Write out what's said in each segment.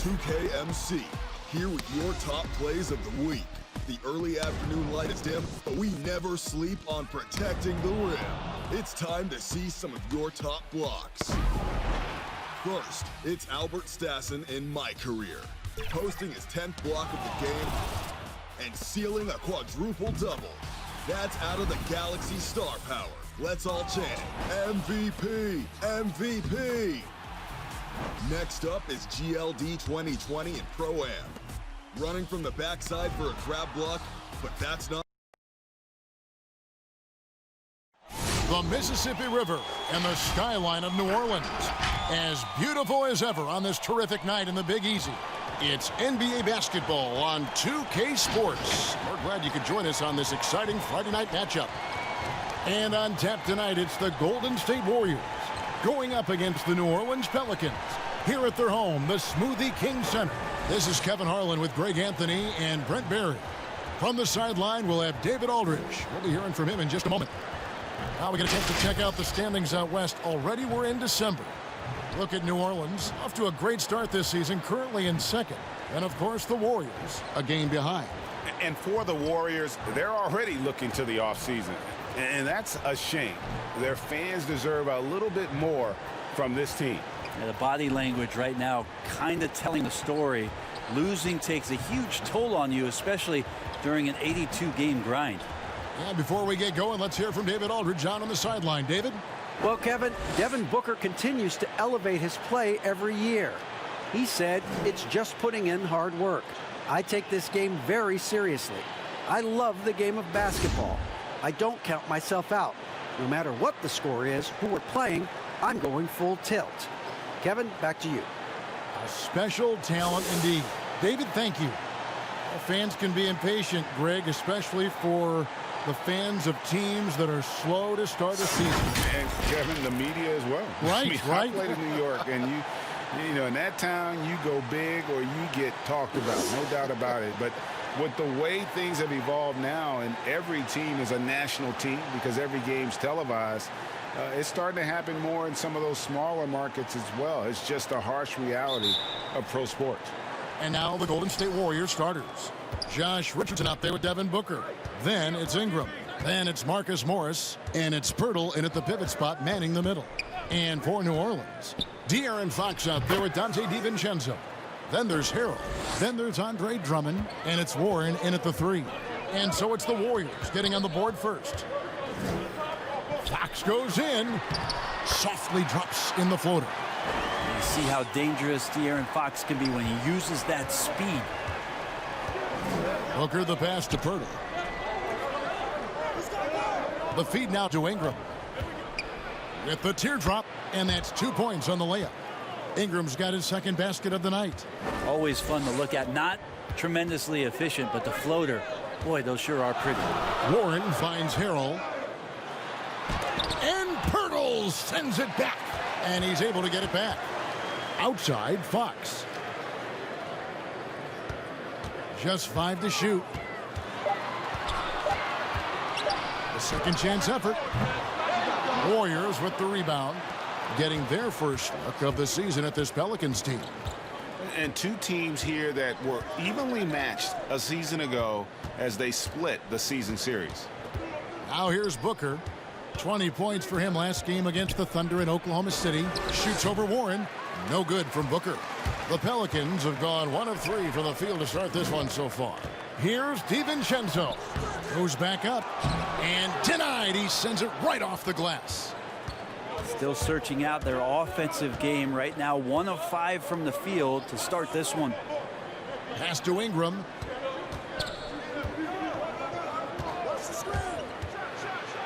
2KMC, here with your top plays of the week. The early afternoon light is dim, but we never sleep on protecting the rim. It's time to see some of your top blocks. First, it's Albert Stassen in my career, posting his 10th block of the game and sealing a quadruple double. That's out of the Galaxy star power. Let's all chant, MVP, MVP. Next up is GLD 2020 in Pro-Am. Running from the backside for a grab block, but that's not. The Mississippi River and the skyline of New Orleans. As beautiful as ever on this terrific night in the Big Easy. It's NBA basketball on 2K Sports. We're glad you could join us on this exciting Friday night matchup. And on tap tonight, it's the Golden State Warriors going up against the New Orleans Pelicans here at their home, the Smoothie King Center. This is Kevin Harlan with Greg Anthony and Brent Barry. From the sideline, we'll have David Aldridge. We'll be hearing from him in just a moment. Now we get a chance to check out the standings out west. Already we're in December. Look at New Orleans, off to a great start this season, currently in second. And, of course, the Warriors, a game behind. And for the Warriors, they're already looking to the offseason. And that's a shame. Their fans deserve a little bit more from this team. Yeah, the body language right now kind of telling the story. Losing takes a huge toll on you, especially during an 82-game grind. Yeah, before we get going, let's hear from David Aldridge on the sideline. David? Well, Kevin, Devin Booker continues to elevate his play every year. He said it's just putting in hard work. I take this game very seriously. I love the game of basketball. I don't count myself out. No matter what the score is, who we're playing, I'm going full tilt. Kevin, back to you. A special talent indeed. David, thank you. Well, fans can be impatient, Greg, especially for the fans of teams that are slow to start a season. And Kevin, the media as well. Right, right. I played in New York, and you know, in that town, you go big or you get talked about, no doubt about it. But with the way things have evolved now, and every team is a national team because every game's televised, it's starting to happen more in some of those smaller markets as well. It's just a harsh reality of pro sports. And now the Golden State Warriors starters. Josh Richardson out there with Devin Booker. Then it's Ingram. Then it's Marcus Morris. And it's Pirtle in at the pivot spot, manning the middle. And for New Orleans, De'Aaron Fox out there with Dante DiVincenzo. Then there's Harrell. Then there's Andre Drummond. And it's Warren in at the 3. And so it's the Warriors getting on the board first. Fox goes in. Softly drops in the floater. You see how dangerous De'Aaron Fox can be when he uses that speed. Booker the pass to Pirtle. The feed now to Ingram. With the teardrop, and that's 2 points on the layup. Ingram's got his second basket of the night. Always fun to look at. Not tremendously efficient, but the floater, boy, those sure are pretty. Warren finds Harrell. And Pirtle sends it back. And he's able to get it back. Outside, Fox. Just 5 to shoot. The second chance effort. Warriors with the rebound. Getting their first look of the season at this Pelicans team. And two teams here that were evenly matched a season ago as they split the season series. Now here's Booker. 20 points for him last game against the Thunder in Oklahoma City. Shoots over Warren. No good from Booker. The Pelicans have gone 1 of 3 from the field to start this one so far. Here's DiVincenzo. Goes back up. And denied. He sends it right off the glass. Still searching out their offensive game right now. 1 of 5 from the field to start this one. Pass to Ingram.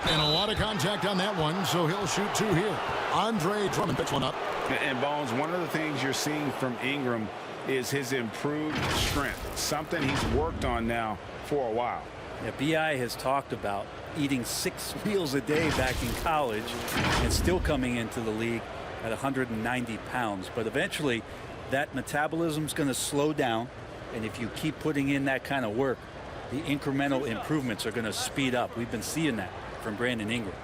And a lot of contact on that one, so he'll shoot 2 here. Andre Drummond picks one up. And Bones, one of the things you're seeing from Ingram is his improved strength, something he's worked on now for a while. Yeah, B.I. has talked about eating 6 meals a day back in college and still coming into the league at 190 pounds. But eventually that metabolism is going to slow down, and if you keep putting in that kind of work, the incremental improvements are going to speed up. We've been seeing that from Brandon Ingram.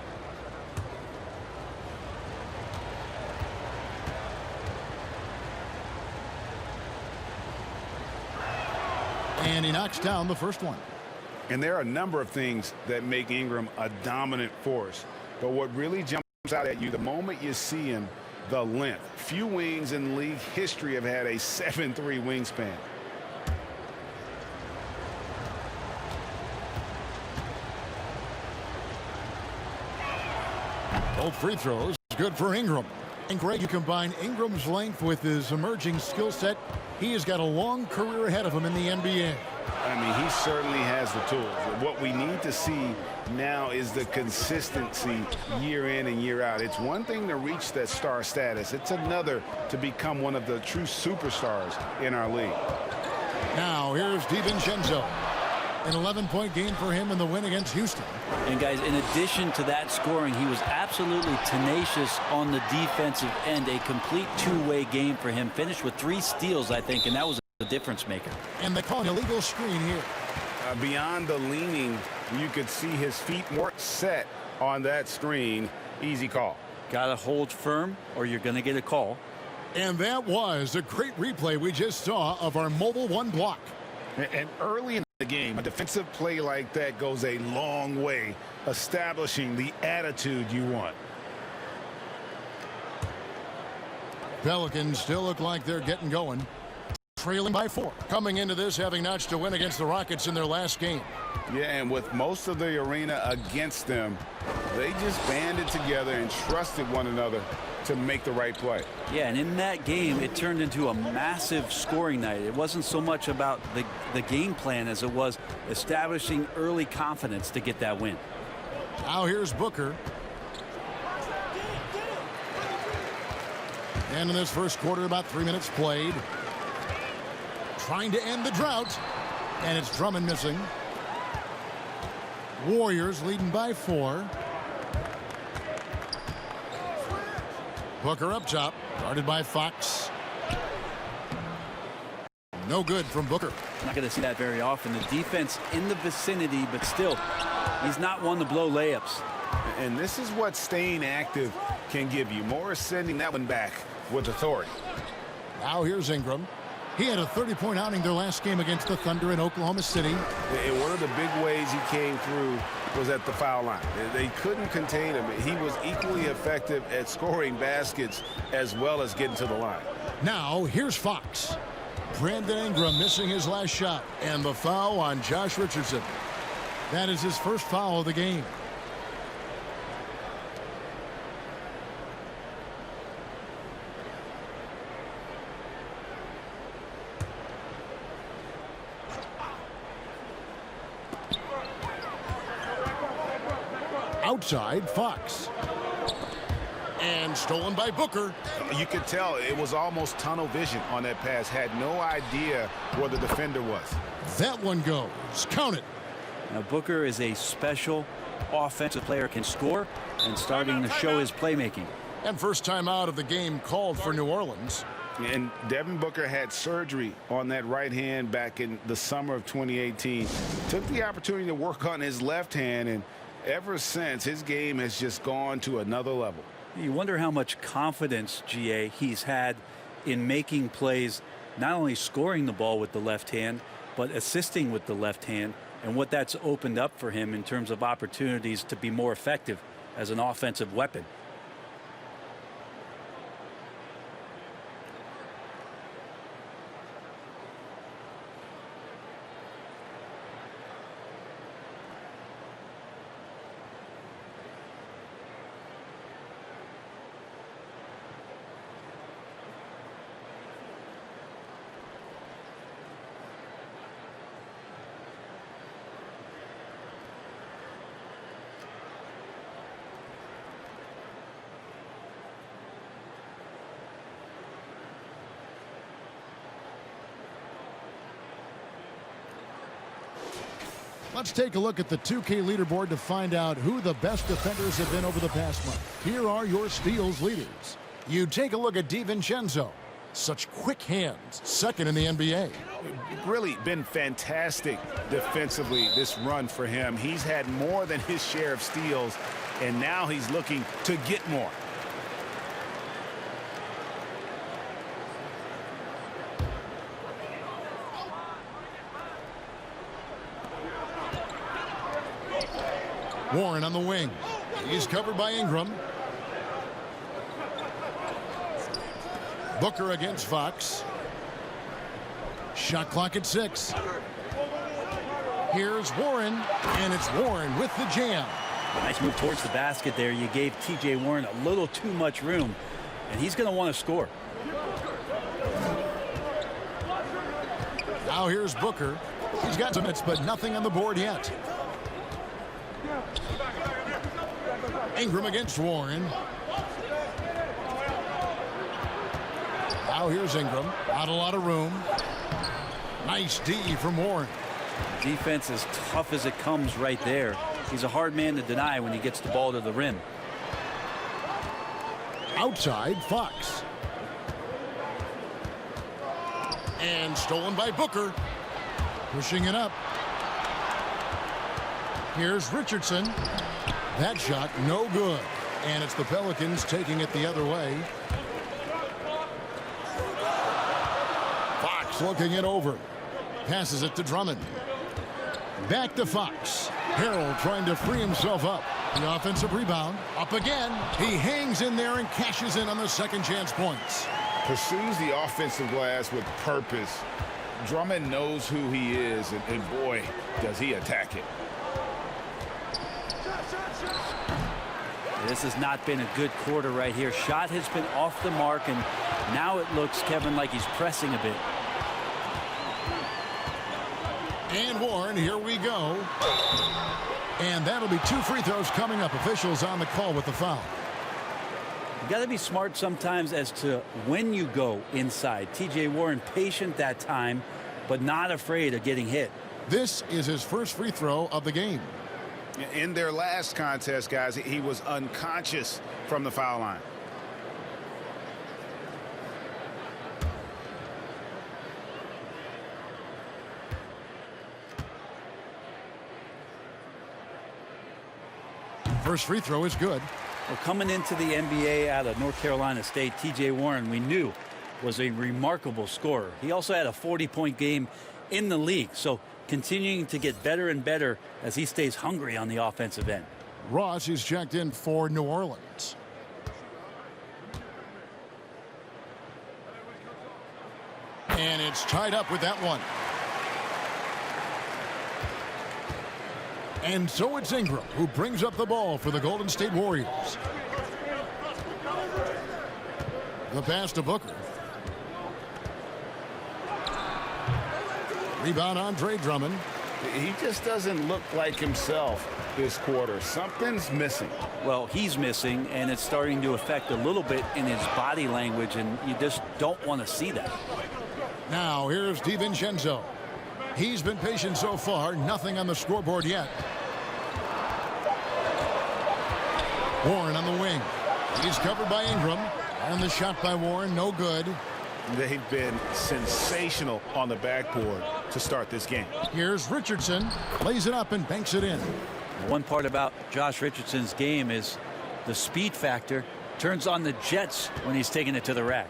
And he knocks down the first one. And there are a number of things that make Ingram a dominant force. But what really jumps out at you the moment you see him, the length. Few wings in league history have had a 7'3" wingspan. Both free throws good for Ingram. And Greg, you combine Ingram's length with his emerging skill set, he has got a long career ahead of him in the NBA. I mean, he certainly has the tools. What we need to see now is the consistency year in and year out. It's one thing to reach that star status. It's another to become one of the true superstars in our league. Now here's DiVincenzo. An 11-point game for him in the win against Houston. And guys, in addition to that scoring, he was absolutely tenacious on the defensive end. A complete two-way game for him. Finished with 3 steals, I think, and that was a difference maker. And they call an illegal screen here. Beyond the leaning, you could see his feet more set on that screen. Easy call. Got to hold firm or you're going to get a call. And that was a great replay we just saw of our Mobile One block. And early in the game, a defensive play like that goes a long way, establishing the attitude you want. Pelicans still look like they're getting going. Trailing by 4. Coming into this, having notched a win against the Rockets in their last game. Yeah, and with most of the arena against them, they just banded together and trusted one another to make the right play. Yeah, and in that game, it turned into a massive scoring night. It wasn't so much about the game plan as it was establishing early confidence to get that win. Now here's Booker. And in this first quarter, about 3 minutes played. Trying to end the drought. And it's Drummond missing. Warriors leading by 4. Booker up top, guarded by Fox. No good from Booker. Not going to see that very often. The defense in the vicinity, but still, he's not one to blow layups. And this is what staying active can give you. Morris sending that one back with authority. Now here's Ingram. He had a 30-point outing their last game against the Thunder in Oklahoma City. And one of the big ways he came through was at the foul line. They couldn't contain him. He was equally effective at scoring baskets as well as getting to the line. Now here's Fox. Brandon Ingram missing his last shot. And the foul on Josh Richardson. That is his first foul of the game. Outside, Fox. And stolen by Booker. You could tell it was almost tunnel vision on that pass. Had no idea where the defender was. That one goes. Count it. Now, Booker is a special offensive player, can score, and starting to show his playmaking. And first time out of the game called for New Orleans. And Devin Booker had surgery on that right hand back in the summer of 2018. Took the opportunity to work on his left hand, and ever since, his game has just gone to another level. You wonder how much confidence, GA, he's had in making plays, not only scoring the ball with the left hand, but assisting with the left hand, and what that's opened up for him in terms of opportunities to be more effective as an offensive weapon. Let's take a look at the 2K leaderboard to find out who the best defenders have been over the past month. Here are your steals leaders. You take a look at DiVincenzo. Such quick hands. Second in the NBA. Really been fantastic defensively this run for him. He's had more than his share of steals, and now he's looking to get more. Warren on the wing. He's covered by Ingram. Booker against Fox. Shot clock at 6. Here's Warren, and it's Warren with the jam. Nice move towards the basket there. You gave TJ Warren a little too much room, and he's going to want to score. Now here's Booker. He's got some hits, but nothing on the board yet. Ingram against Warren. Now here's Ingram. Not a lot of room. Nice D from Warren. Defense as tough as it comes right there. He's a hard man to deny when he gets the ball to the rim. Outside, Fox. And stolen by Booker. Pushing it up. Here's Richardson. That shot, no good. And it's the Pelicans taking it the other way. Fox looking it over. Passes it to Drummond. Back to Fox. Harrell trying to free himself up. The offensive rebound. Up again. He hangs in there and cashes in on the second chance points. Pursues the offensive glass with purpose. Drummond knows who he is, and boy, does he attack it. This has not been a good quarter right here. Shot has been off the mark, and now it looks, Kevin, like he's pressing a bit. And Warren, here we go. And that'll be 2 free throws coming up. Officials on the call with the foul. You got to be smart sometimes as to when you go inside. TJ Warren patient that time, but not afraid of getting hit. This is his first free throw of the game. In their last contest, guys, he was unconscious from the foul line. First free throw is good. Well, coming into the NBA out of North Carolina State, TJ Warren, we knew, was a remarkable scorer. He also had a 40-point game in the league, so continuing to get better and better as he stays hungry on the offensive end. Ross is checked in for New Orleans. And it's tied up with that one. And so it's Ingram who brings up the ball for the Golden State Warriors. The pass to Booker. Rebound Andre Drummond. He just doesn't look like himself this quarter. Something's missing. Well, he's missing, and it's starting to affect a little bit in his body language, and you just don't want to see that. Now here's DiVincenzo. He's been patient so far. Nothing on the scoreboard yet. Warren on the wing. He's covered by Ingram. And the shot by Warren, no good. They've been sensational on the backboard to start this game. Here's Richardson. Lays it up and banks it in. One part about Josh Richardson's game is the speed factor. Turns on the jets when he's taking it to the rack.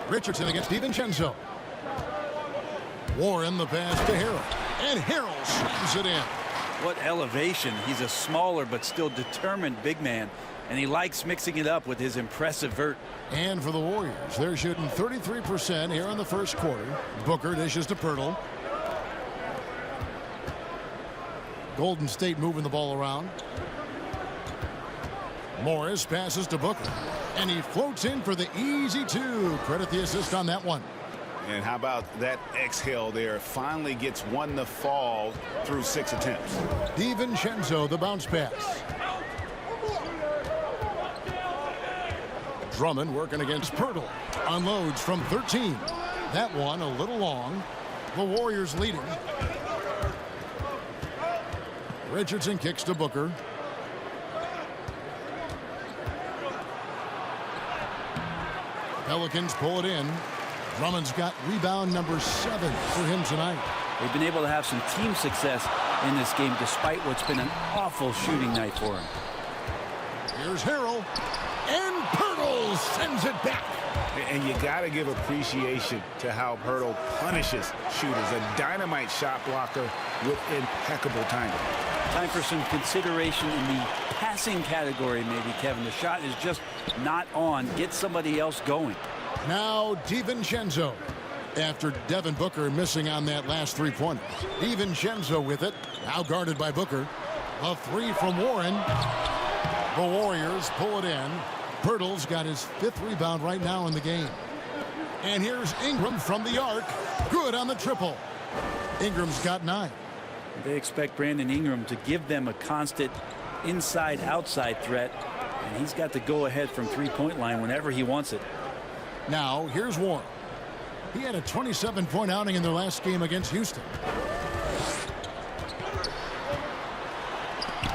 Richardson against DiVincenzo. Warren the pass to Harrell. And Harrell slams it in. What elevation. He's a smaller but still determined big man, and he likes mixing it up with his impressive vert. And for the Warriors, they're shooting 33% here in the first quarter. Booker dishes to Pirtle. Golden State moving the ball around. Morris passes to Booker, and he floats in for the easy 2. Credit the assist on that one. And how about that exhale there? Finally gets one to fall through 6 attempts. DiVincenzo, the bounce pass. Drummond working against Pirtle. Unloads from 13. That one a little long. The Warriors leading. Richardson kicks to Booker. Pelicans pull it in. Drummond's got rebound number 7 for him tonight. They've been able to have some team success in this game despite what's been an awful shooting night for him. Here's Harrell. And Pirtle sends it back. And you got to give appreciation to how Hurdle punishes shooters. A dynamite shot blocker with impeccable timing. Time for some consideration in the passing category, maybe, Kevin. The shot is just not on. Get somebody else going. Now DiVincenzo. After Devin Booker missing on that last three-pointer. DiVincenzo with it. Now guarded by Booker. A three from Warren. The Warriors pull it in. Pirtle's got his 5th rebound right now in the game. And here's Ingram from the arc. Good on the triple. Ingram's got 9. They expect Brandon Ingram to give them a constant inside-outside threat. And he's got to go ahead from three-point line whenever he wants it. Now here's Warren. He had a 27-point outing in their last game against Houston.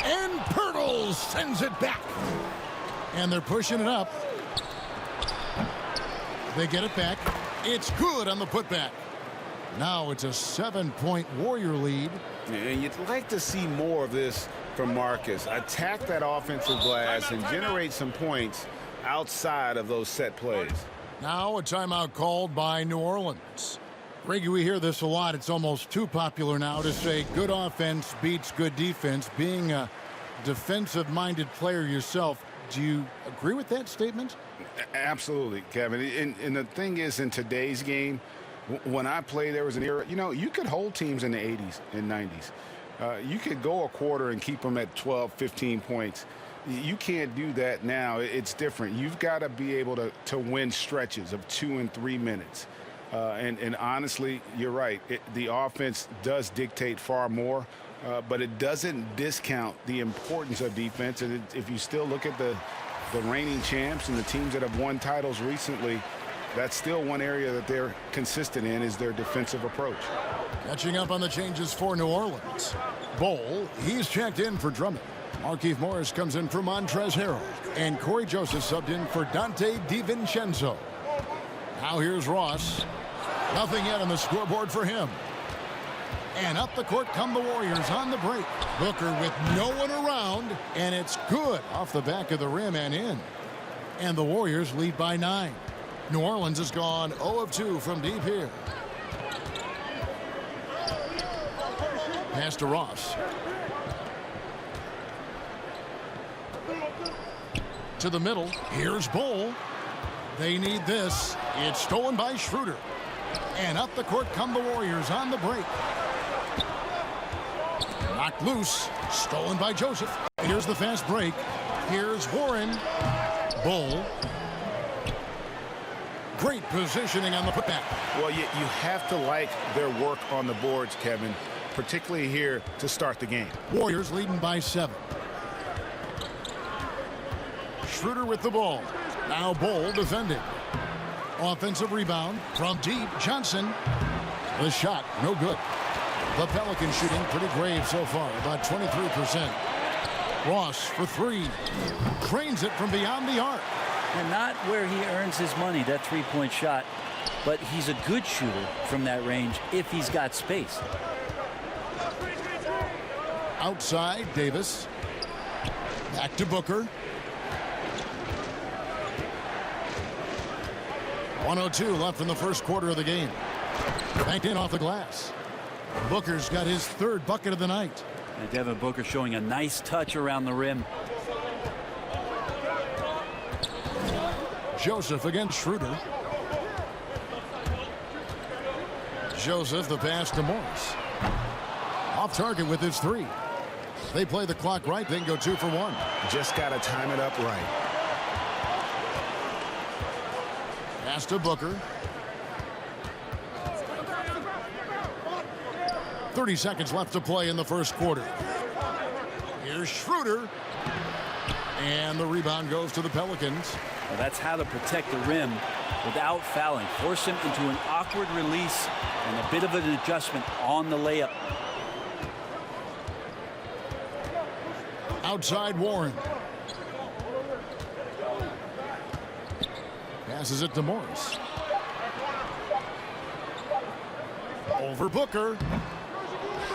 And Pirtle sends it back. And they're pushing it up. They get it back. It's good on the putback. Now it's a 7-point Warrior lead. And you'd like to see more of this from Marcus. Attack that offensive glass and generate some points outside of those set plays. Now a timeout called by New Orleans. Greggy, we hear this a lot. It's almost too popular now to say good offense beats good defense. Being a defensive-minded player yourself, do you agree with that statement? Absolutely, Kevin. And the thing is, in today's game, when I played, there was an era, you could hold teams in the 80s and 90s. You could go a quarter and keep them at 12, 15 points. You can't do that now. It's different. You've got to be able to win stretches of 2 and 3 minutes. And honestly, you're right. The offense does dictate far more, but it doesn't discount the importance of defense. And if you still look at the reigning champs and the teams that have won titles recently, that's still one area that they're consistent in is their defensive approach. Catching up on the changes for New Orleans. Bowl, he's checked in for Drummond. Markieff Morris comes in for Montrezl Harrell. And Corey Joseph subbed in for Dante DiVincenzo. Now here's Ross. Nothing yet on the scoreboard for him. And up the court come the Warriors on the break. Booker with no one around. And it's good off the back of the rim and in. And the Warriors lead by 9. New Orleans has gone 0 of 2 from deep here. Pass to Ross. To the middle. Here's Bull. They need this. It's stolen by Schroeder. And up the court come the Warriors on the break. Knocked loose. Stolen by Joseph. Here's the fast break. Here's Warren. Bull. Great positioning on the putback. Well, you have to like their work on the boards, Kevin, particularly here to start the game. Warriors leading by 7. Schroeder with the ball. Now Bull defending. Offensive rebound from deep. Johnson. The shot, no good. The Pelicans shooting pretty grave so far, about 23%. Ross for 3. Drains it from beyond the arc. And not where he earns his money, that three-point shot. But he's a good shooter from that range if he's got space. Outside, Davis. Back to Booker. 1:02 left in the first quarter of the game. Banked in off the glass. Booker's got his 3rd bucket of the night. And Devin Booker showing a nice touch around the rim. Joseph against Schroeder. Joseph, the pass to Morris. Off target with his 3. They play the clock right, then go 2 for 1. Just got to time it up right. Pass to Booker. 30 seconds left to play in the first quarter. Here's Schroeder. And the rebound goes to the Pelicans. Well, that's how to protect the rim without fouling. Force him into an awkward release and a bit of an adjustment on the layup. Outside Warren. Passes it to Morris. Over Booker.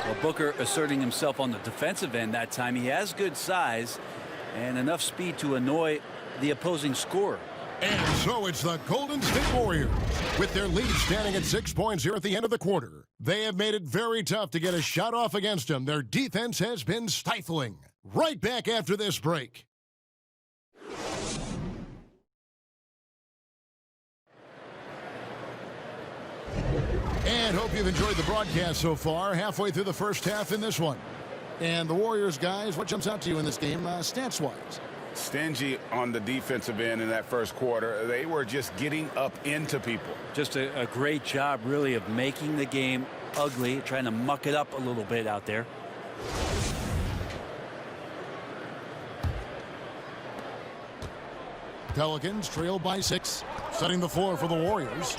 Well, Booker asserting himself on the defensive end that time. He has good size and enough speed to annoy the opposing scorer. And so it's the Golden State Warriors. With their lead standing at 6 points here at the end of the quarter, they have made it very tough to get a shot off against them. Their defense has been stifling. Right back after this break. And hope you've enjoyed the broadcast so far. Halfway through the first half in this one. And the Warriors, guys, what jumps out to you in this game, stats-wise? Stingy on the defensive end in that first quarter. They were just getting up into people. Just a great job, really, of making the game ugly, trying to muck it up a little bit out there. Pelicans trail by 6, setting the floor for the Warriors.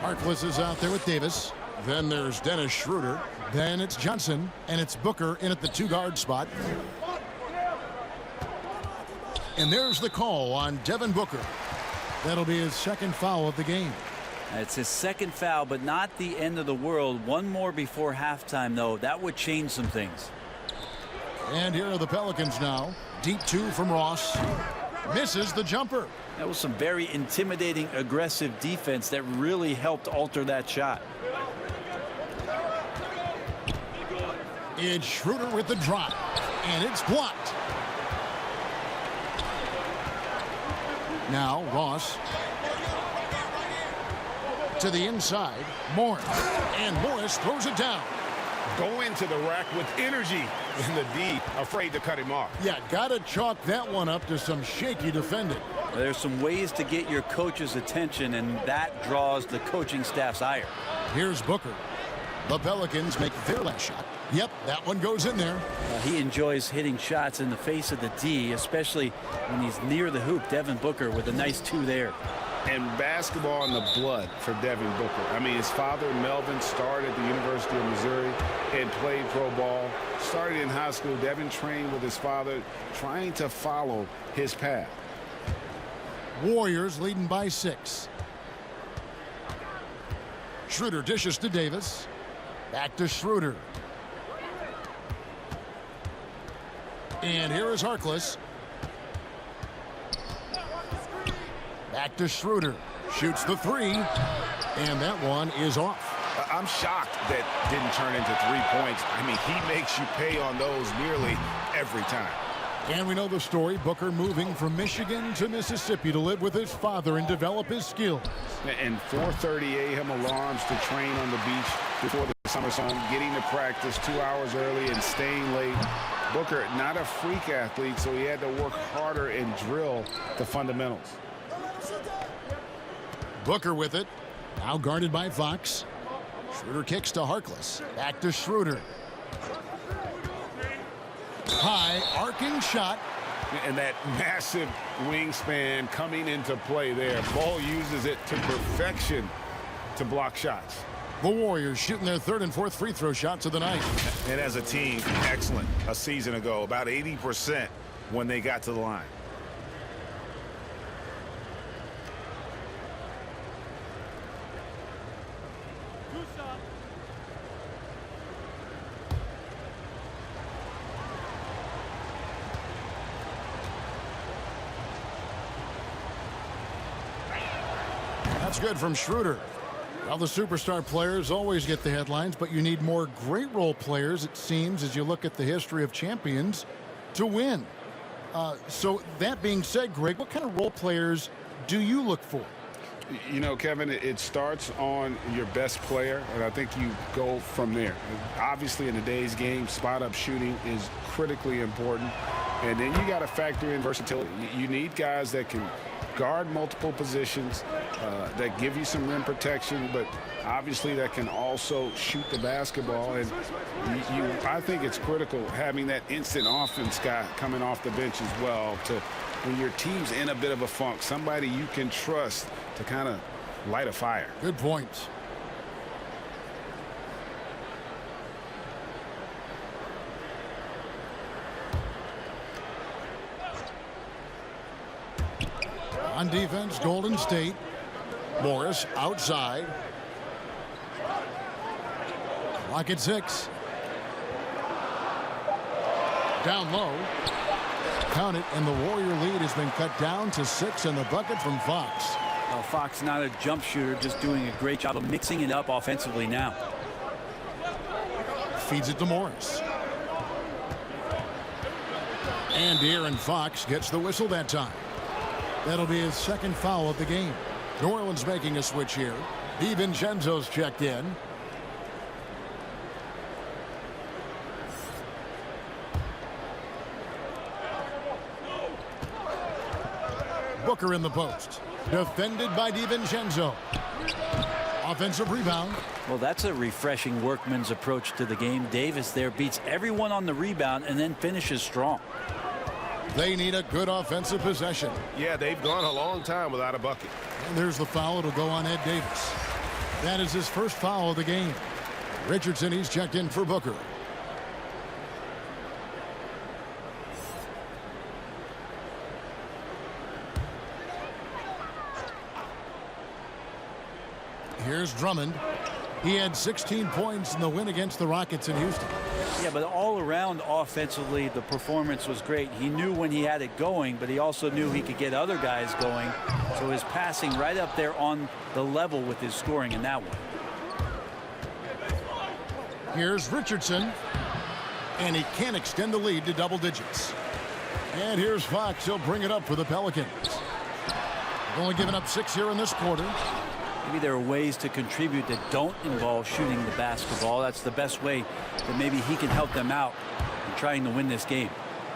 Harkless is out there with Davis. Then there's Dennis Schroeder. Then it's Johnson, and it's Booker in at the 2-guard spot. And there's the call on Devin Booker. That'll be his second foul of the game. It's his second foul, but not the end of the world. One more before halftime, though. That would change some things. And here are the Pelicans now. Deep 2 from Ross. Misses the jumper. That was some very intimidating, aggressive defense that really helped alter that shot. It's Schroeder with the drop, and it's blocked. Now Ross to the inside. Morris, and Morris throws it down. Go into the rack with energy, and the D afraid to cut him off. Yeah, gotta chalk that one up to some shaky defending. There's some ways to get your coach's attention, and that draws the coaching staff's ire. Here's Booker. The Pelicans make their last shot. Yep, that one goes in there. He enjoys hitting shots in the face of the D, especially when he's near the hoop. Devin Booker with a nice 2 there. And basketball in the blood for Devin Booker. I mean, his father, Melvin, started at the University of Missouri and played pro ball. Started in high school. Devin trained with his father, trying to follow his path. Warriors leading by 6. Schroeder dishes to Davis. Back to Schroeder. And here is Harkless. Back to Schroeder. Shoots the 3. And that one is off. I'm shocked that didn't turn into 3 points. I mean, he makes you pay on those nearly every time. And we know the story. Booker moving from Michigan to Mississippi to live with his father and develop his skills. And 4:30 a.m. alarms to train on the beach before the summer sun, getting to practice 2 hours early and staying late. Booker, not a freak athlete, so he had to work harder and drill the fundamentals. Booker with it. Now guarded by Fox. Schroeder kicks to Harkless. Back to Schroeder. High arcing shot. And that massive wingspan coming into play there. Ball uses it to perfection to block shots. The Warriors shooting their 3rd and 4th free throw shots of the night. And as a team, excellent a season ago. About 80% when they got to the line. That's good from Schroeder. Well, the superstar players always get the headlines, but you need more great role players, it seems, as you look at the history of champions, to win. So that being said, Greg, what kind of role players do you look for? You know, Kevin, it starts on your best player, and I think you go from there. Obviously, in today's game, spot-up shooting is critically important. And then you got to factor in versatility. You need guys that can guard multiple positions, that give you some rim protection, but obviously that can also shoot the basketball. And I think it's critical having that instant offense guy coming off the bench as well, to when your team's in a bit of a funk, somebody you can trust to kind of light a fire. Good point. On defense, Golden State. Morris outside. Clock at 6. Down low. Count it, and the Warrior lead has been cut down to 6, and the bucket from Fox. Well, Fox not a jump shooter, just doing a great job of mixing it up offensively now. Feeds it to Morris. And De'Aaron Fox gets the whistle that time. That'll be his second foul of the game. New Orleans making a switch here. DiVincenzo's checked in. Booker in the post. Defended by DiVincenzo. Offensive rebound. Well, that's a refreshing workman's approach to the game. Davis there beats everyone on the rebound and then finishes strong. They need a good offensive possession. Yeah, they've gone a long time without a bucket. And there's the foul. It'll go on Ed Davis. That is his first foul of the game. Richardson, he's checked in for Booker. Here's Drummond. He had 16 points in the win against the Rockets in Houston. Yeah, but all around offensively, the performance was great. He knew when he had it going, but he also knew he could get other guys going. So his passing right up there on the level with his scoring in that one. Here's Richardson. And he can't extend the lead to double digits. And here's Fox. He'll bring it up for the Pelicans. They've only given up 6 here in this quarter. Maybe there are ways to contribute that don't involve shooting the basketball. That's the best way that maybe he can help them out in trying to win this game.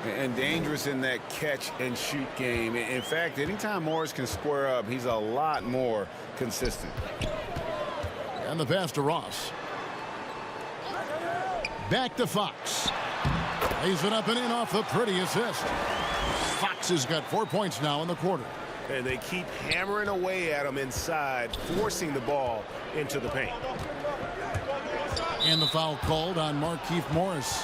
And dangerous in that catch and shoot game. In fact, anytime Morris can square up, he's a lot more consistent. And the pass to Ross. Back to Fox. Lays it up and in off the pretty assist. Fox has got 4 points now in the quarter. And they keep hammering away at him inside, forcing the ball into the paint. And the foul called on Markieff Morris.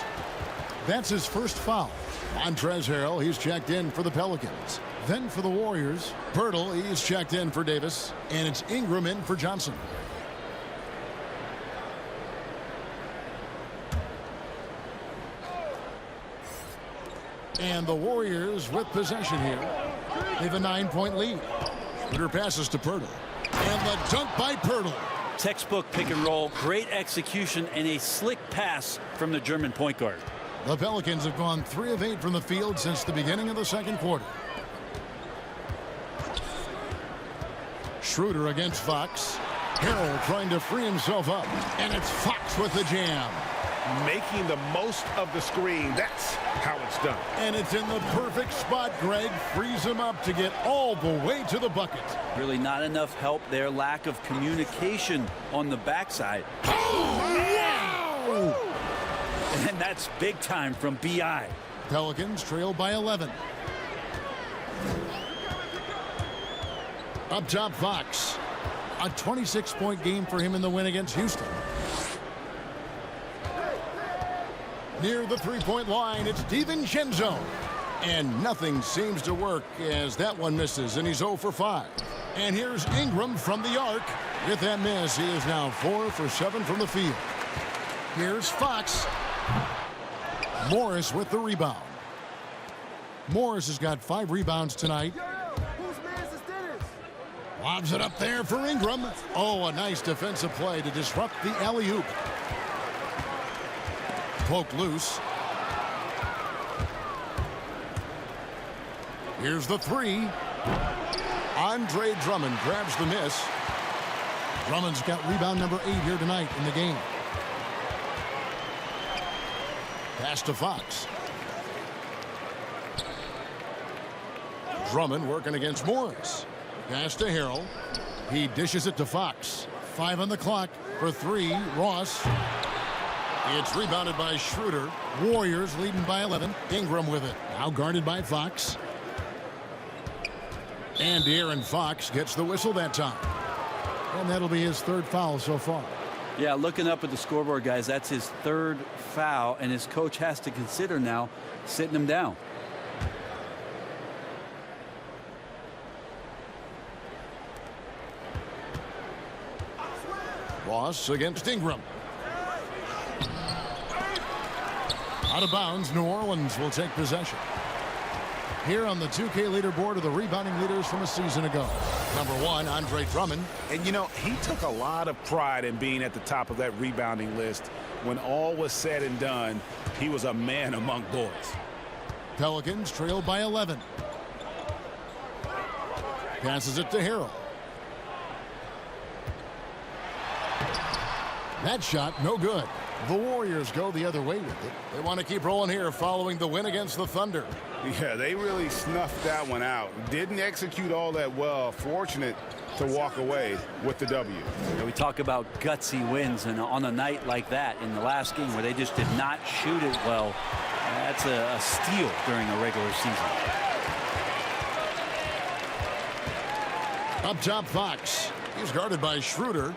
That's his first foul. Montrezl Harrell, he's checked in for the Pelicans. Then for the Warriors, Pirtle, he's checked in for Davis. And it's Ingram in for Johnson. And the Warriors with possession here. They have a 9-point lead. Schroeder passes to Pirtle. And the dunk by Pirtle. Textbook pick and roll, great execution, and a slick pass from the German point guard. The Pelicans have gone 3 of 8 from the field since the beginning of the second quarter. Schroeder against Fox. Harrell trying to free himself up. And it's Fox with the jam. Making the most of the screen. That's how it's done. And it's in the perfect spot. Greg frees him up to get all the way to the bucket. Really not enough help there. Lack of communication on the backside. Wow! And that's big time from B.I. Pelicans trail by 11. Up top, Fox. A 26-point game for him in the win against Houston. Near the three-point line, it's DiVincenzo. And nothing seems to work as that one misses, and he's 0 for 5. And here's Ingram from the arc. With that miss, he is now 4 for 7 from the field. Here's Fox. Morris with the rebound. Morris has got 5 rebounds tonight. Lobs it up there for Ingram. Oh, a nice defensive play to disrupt the alley-oop. Poke loose. Here's the 3. Andre Drummond grabs the miss. Drummond's got rebound number 8 here tonight in the game. Pass to Fox. Drummond working against Morris. Pass to Harrell. He dishes it to Fox. 5 on the clock for 3. Ross. It's rebounded by Schroeder. Warriors leading by 11. Ingram with it. Now guarded by Fox. And De'Aaron Fox gets the whistle that time. And that'll be his 3rd foul so far. Yeah, looking up at the scoreboard, guys, that's his 3rd foul, and his coach has to consider now sitting him down. Ross against Ingram. Out of bounds, New Orleans will take possession. here on the 2K leaderboard are the rebounding leaders from a season ago. Number 1, Andre Drummond. And, you know, he took a lot of pride in being at the top of that rebounding list. When all was said and done, he was a man among boys. Pelicans trailed by 11. Passes it to Harrell. That shot, no good. The Warriors go the other way with it. They want to keep rolling here following the win against the Thunder. Yeah, they really snuffed that one out. Didn't execute all that well. Fortunate to walk away with the W. We talk about gutsy wins, and on a night like that in the last game where they just did not shoot it well, that's a steal during a regular season. Up top, Fox. He's guarded by Schroeder.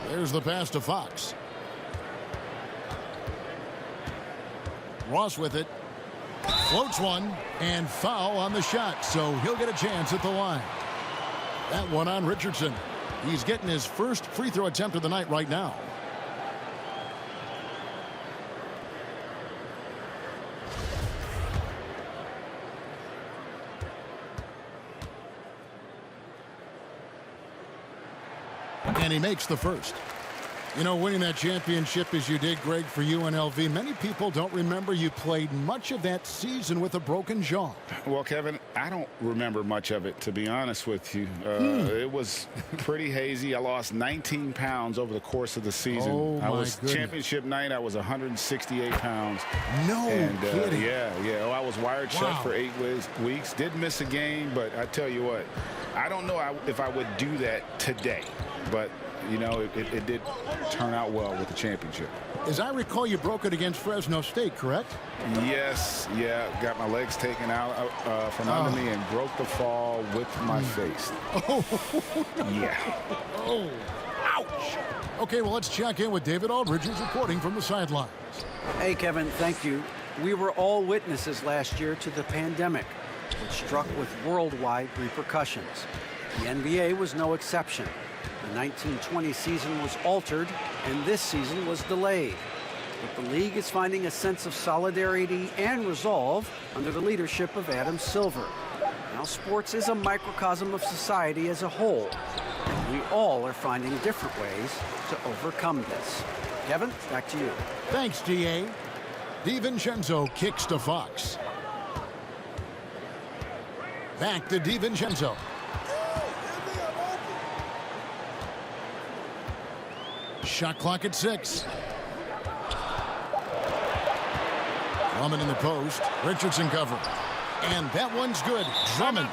There's the pass to Fox. Ross with it. Floats one, and foul on the shot, so he'll get a chance at the line. That one on Richardson. He's getting his first free throw attempt of the night right now. And he makes the first. You know, winning that championship as you did, Greg, for UNLV, many people don't remember you played much of that season with a broken jaw. Well, Kevin, I don't remember much of it, to be honest with you. It was pretty hazy. I lost 19 pounds over the course of the season. Oh, I was goodness. Championship night, I was 168 pounds. No kidding. Yeah. Oh, I was wired shut for 8 weeks. Did miss a game, but I tell you what, I don't know if I would do that today. But, you know, it did turn out well with the championship. As I recall, you broke it against Fresno State, correct? Yes, yeah. Got my legs taken out from under me and broke the fall with my face. Oh. Yeah. Oh. Ouch. Okay, well, let's check in with David Aldridge, who's reporting from the sidelines. Hey, Kevin, thank you. We were all witnesses last year to the pandemic, which struck with worldwide repercussions. The NBA was no exception. The 1920 season was altered, and this season was delayed. But the league is finding a sense of solidarity and resolve under the leadership of Adam Silver. Now, sports is a microcosm of society as a whole, and we all are finding different ways to overcome this. Kevin, back to you. Thanks, D.A. DiVincenzo kicks to Fox. Back to DiVincenzo. Shot clock at 6. Drummond in the post. Richardson covered. And that one's good. Drummond.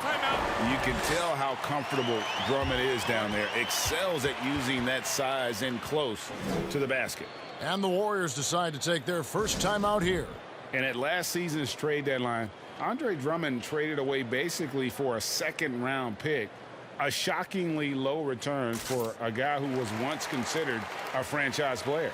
You can tell how comfortable Drummond is down there. Excels at using that size in close to the basket. And the Warriors decide to take their first time out here. And at last season's trade deadline, Andre Drummond traded away basically for a second-round pick. A shockingly low return for a guy who was once considered a franchise player.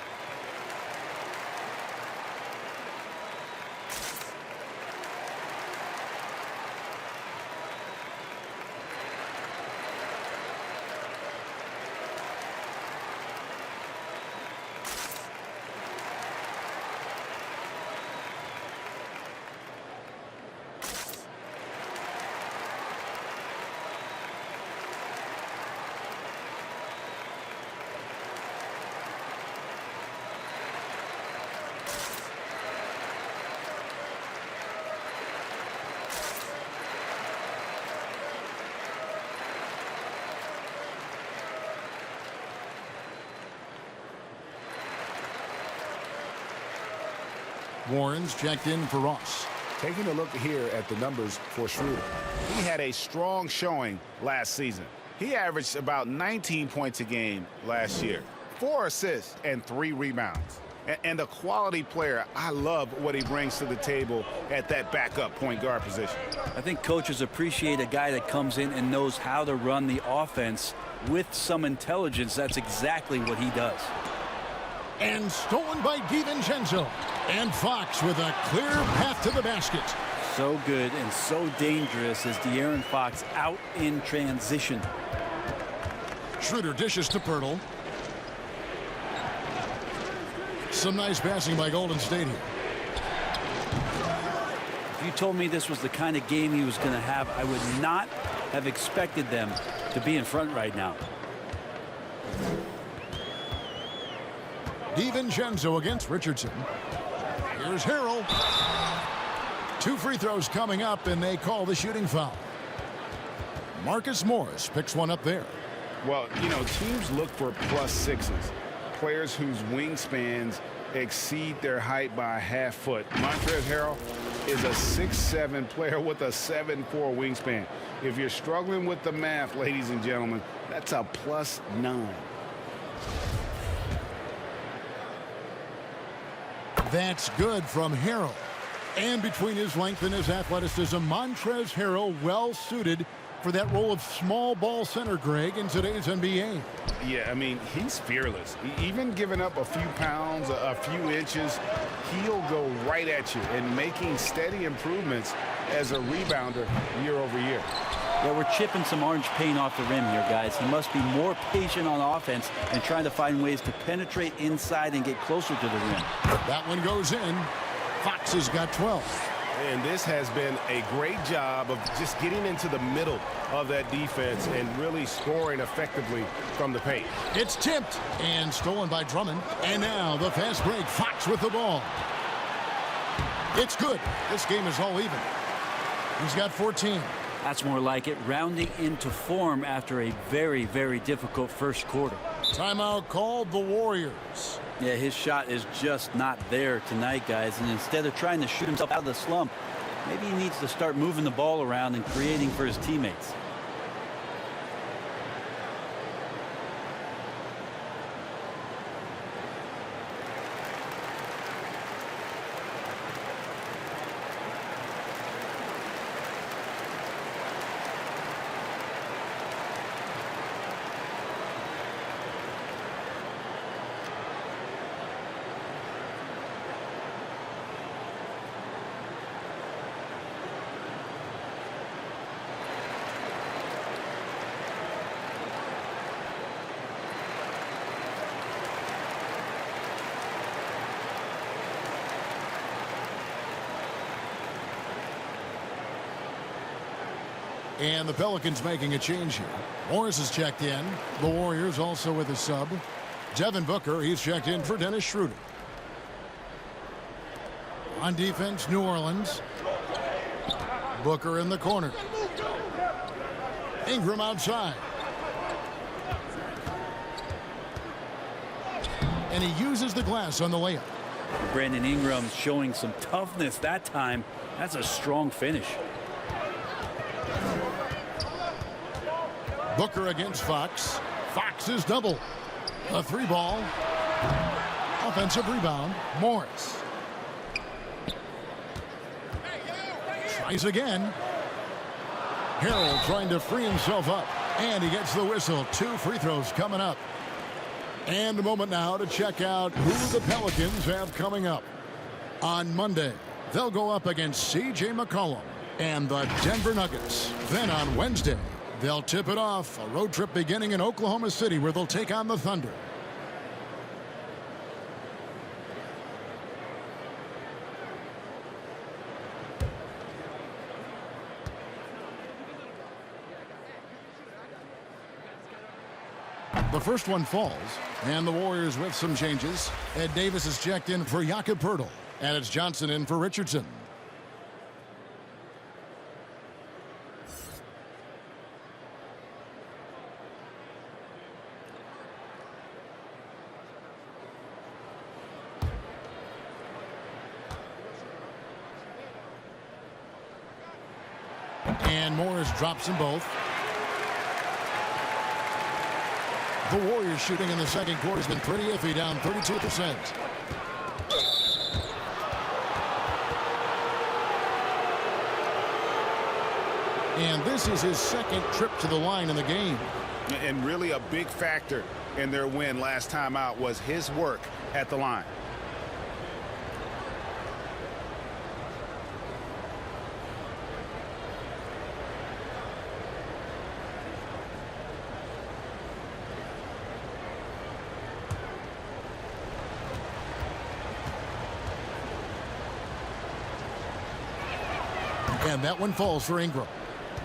Warren's checked in for Ross. Taking a look here at the numbers for Schroeder. He had a strong showing last season. He averaged about 19 points a game last year, 4 assists and 3 rebounds. And a quality player. I love what he brings to the table at that backup point guard position. I think coaches appreciate a guy that comes in and knows how to run the offense with some intelligence. That's exactly what he does. And stolen by DiVincenzo. And Fox with a clear path to the basket. So good and so dangerous is De'Aaron Fox out in transition. Schroeder dishes to Pirtle. Some nice passing by Golden State here. If you told me this was the kind of game he was going to have, I would not have expected them to be in front right now. DiVincenzo against Richardson. Here's Harrell. 2 free throws coming up, and they call the shooting foul. Marcus Morris picks one up there. Well, you know, teams look for +6s, players whose wingspans exceed their height by a half foot. Montrezl Harrell is a 6'7" player with a 7'4" wingspan. If you're struggling with the math, ladies and gentlemen, that's a +9. That's good from Harrell. And between his length and his athleticism, Montrezl Harrell well suited for that role of small ball center, Greg, in today's NBA. Yeah, I mean, he's fearless. Even giving up a few pounds, a few inches, he'll go right at you and making steady improvements as a rebounder year over year. Yeah, we're chipping some orange paint off the rim here, guys. He must be more patient on offense and trying to find ways to penetrate inside and get closer to the rim. That one goes in. Fox has got 12. And this has been a great job of just getting into the middle of that defense and really scoring effectively from the paint. It's tipped and stolen by Drummond. And now the fast break. Fox with the ball. It's good. This game is all even. He's got 14. That's more like it, rounding into form after a very, very difficult first quarter. Timeout called the Warriors. Yeah, his shot is just not there tonight, guys. And instead of trying to shoot himself out of the slump, maybe he needs to start moving the ball around and creating for his teammates. And the Pelicans making a change here. Morris is checked in. The Warriors also with a sub. Devin Booker, he's checked in for Dennis Schroeder. On defense, New Orleans. Booker in the corner. Ingram outside. And he uses the glass on the layup. Brandon Ingram showing some toughness that time. That's a strong finish. Booker against Fox. Fox is double. A 3-ball. Offensive rebound. Morris. Tries again. Harrell trying to free himself up. And he gets the whistle. 2 free throws coming up. And a moment now to check out who the Pelicans have coming up. On Monday, they'll go up against C.J. McCollum and the Denver Nuggets. Then on Wednesday, they'll tip it off. A road trip beginning in Oklahoma City where they'll take on the Thunder. The first one falls, and the Warriors with some changes. Ed Davis is checked in for Jakob Poeltl, and it's Johnson in for Richardson. And Morris drops them both. The Warriors shooting in the second quarter has been pretty iffy, down 32%. And this is his second trip to the line in the game. And really a big factor in their win last time out was his work at the line. And that one falls for Ingram.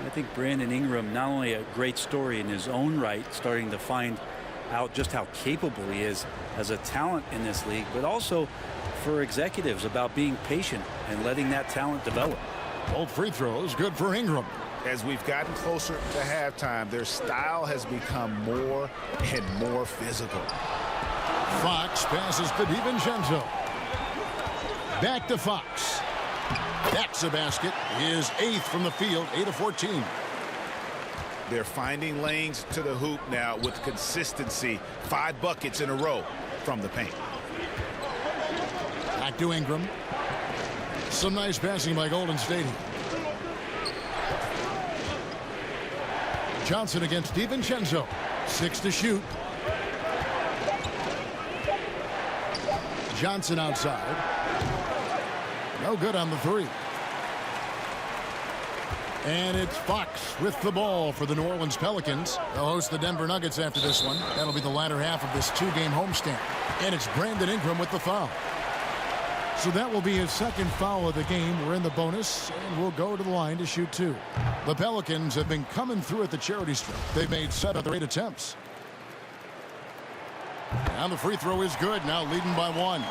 I think Brandon Ingram, not only a great story in his own right, starting to find out just how capable he is as a talent in this league, but also for executives about being patient and letting that talent develop. Both free throws good for Ingram. As we've gotten closer to halftime, their style has become more and more physical. Fox passes to DiVincenzo. Back to Fox. That's a basket. His 8th from the field, 8 of 14. They're finding lanes to the hoop now with consistency. 5 buckets in a row from the paint. Back to Ingram. Some nice passing by Golden State. Johnson against DiVincenzo. 6 to shoot. Johnson outside. No good on the 3. And it's Fox with the ball for the New Orleans Pelicans. They'll host the Denver Nuggets after this one. That'll be the latter half of this 2-game homestand. And it's Brandon Ingram with the foul. So that will be his 2nd foul of the game. We're in the bonus, and we'll go to the line to shoot 2. The Pelicans have been coming through at the charity stripe. They've made 7 of their 8 attempts. And the free throw is good, now leading by 1.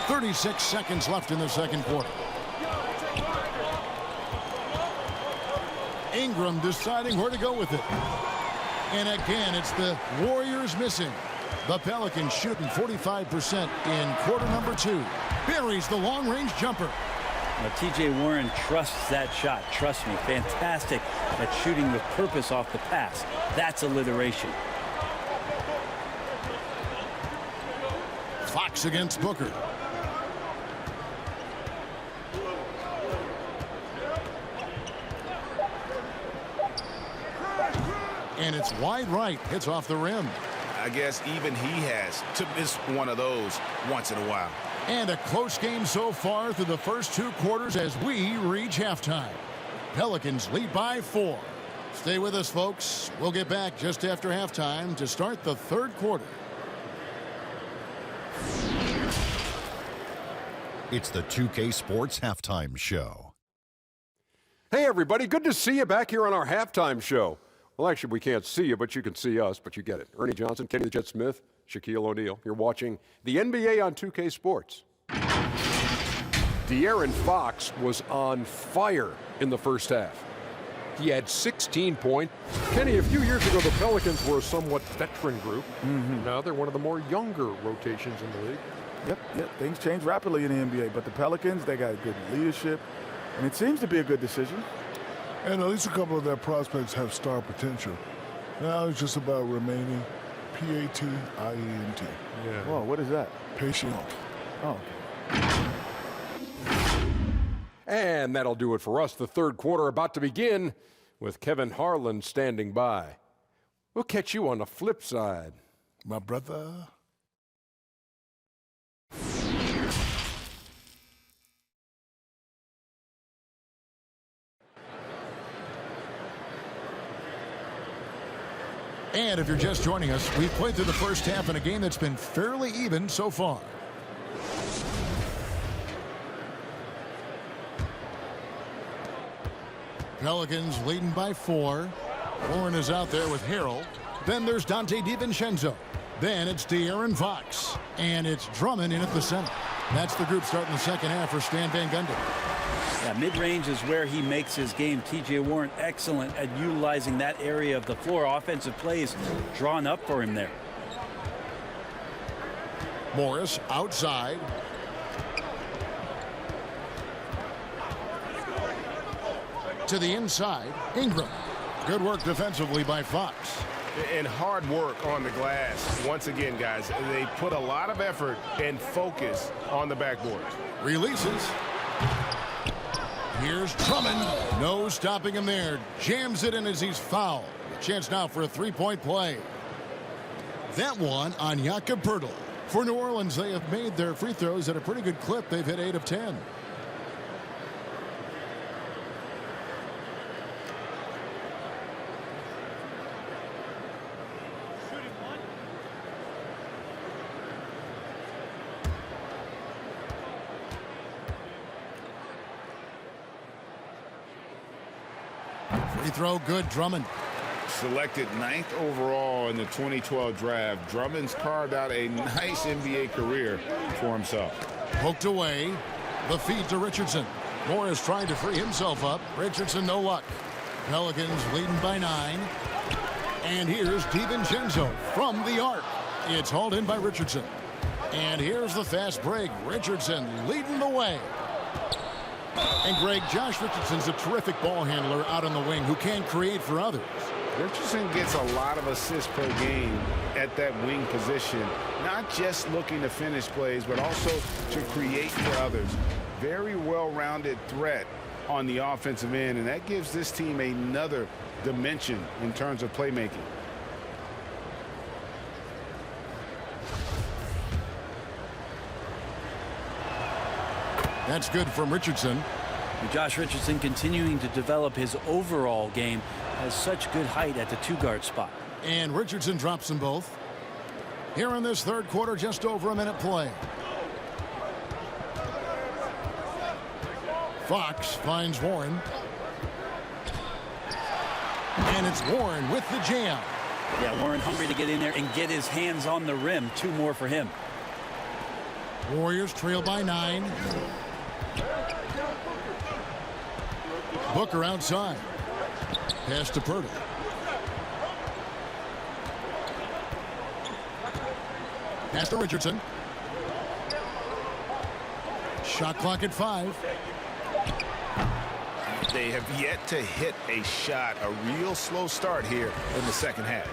36 seconds left in the 2nd quarter. Ingram deciding where to go with it. And again, it's the Warriors missing. The Pelicans shooting 45% in quarter number 2. Buries the long-range jumper. Now, T.J. Warren trusts that shot. Trust me, fantastic at shooting with purpose off the pass. That's alliteration. Fox against Booker. And it's wide right. Hits off the rim. I guess even he has to miss one of those once in a while. And a close game so far through the first 2 quarters as we reach halftime. Pelicans lead by 4. Stay with us, folks. We'll get back just after halftime to start the 3rd quarter. It's the 2K Sports Halftime Show. Hey, everybody. Good to see you back here on our halftime show. Well, actually, we can't see you, but you can see us, but you get it. Ernie Johnson, Kenny the Jet Smith, Shaquille O'Neal. You're watching the NBA on 2K Sports. De'Aaron Fox was on fire in the first half. He had 16 points. Kenny, a few years ago, the Pelicans were a somewhat veteran group. Now they're one of the more younger rotations in the league. Yep. Things change rapidly in the NBA, but the Pelicans, they got good leadership, and it seems to be a good decision. And at least a couple of their prospects have star potential. Now it's just about remaining P-A-T-I-E-N-T. Yeah. Whoa, what is that? Patient. Oh. And that'll do it for us. The 3rd quarter about to begin with Kevin Harlan standing by. We'll catch you on the flip side. My brother. And if you're just joining us, we've played through the first half in a game that's been fairly even so far. Pelicans leading by 4. Warren is out there with Harrell. Then there's Dante DiVincenzo. Then it's De'Aaron Fox. And it's Drummond in at the center. That's the group starting the 2nd half for Stan Van Gundy. Yeah, mid-range is where he makes his game. T.J. Warren excellent at utilizing that area of the floor. Offensive plays drawn up for him there. Morris outside. To the inside, Ingram. Good work defensively by Fox. And hard work on the glass. Once again, guys, they put a lot of effort and focus on the backboard. Releases. Here's Drummond. No stopping him there. Jams it in as he's fouled. A chance now for a 3-point play. That one on Jakob Poeltl. For New Orleans, they have made their free throws at a pretty good clip. They've hit 8 of 10. Free throw good, Drummond. Selected 9th overall in the 2012 draft, Drummond's carved out a nice NBA career for himself. Poked away. The feed to Richardson. Morris trying to free himself up. Richardson, no luck. Pelicans leading by 9. And here's DiVincenzo from the arc. It's hauled in by Richardson. And here's the fast break. Richardson leading the way. And Greg, Josh Richardson's a terrific ball handler out on the wing who can create for others. Richardson gets a lot of assists per game at that wing position, not just looking to finish plays, but also to create for others. Very well-rounded threat on the offensive end, and that gives this team another dimension in terms of playmaking. That's good from Richardson. And Josh Richardson continuing to develop his overall game, has such good height at the 2-guard spot. And Richardson drops them both. Here in this third quarter, just over a minute play. Fox finds Warren. And it's Warren with the jam. Yeah, Warren hungry to get in there and get his hands on the rim. 2 more for him. Warriors trail by 9. Booker outside. Pass to Purtle. Pass to Richardson. Shot clock at 5. They have yet to hit a shot. A real slow start here in the second half.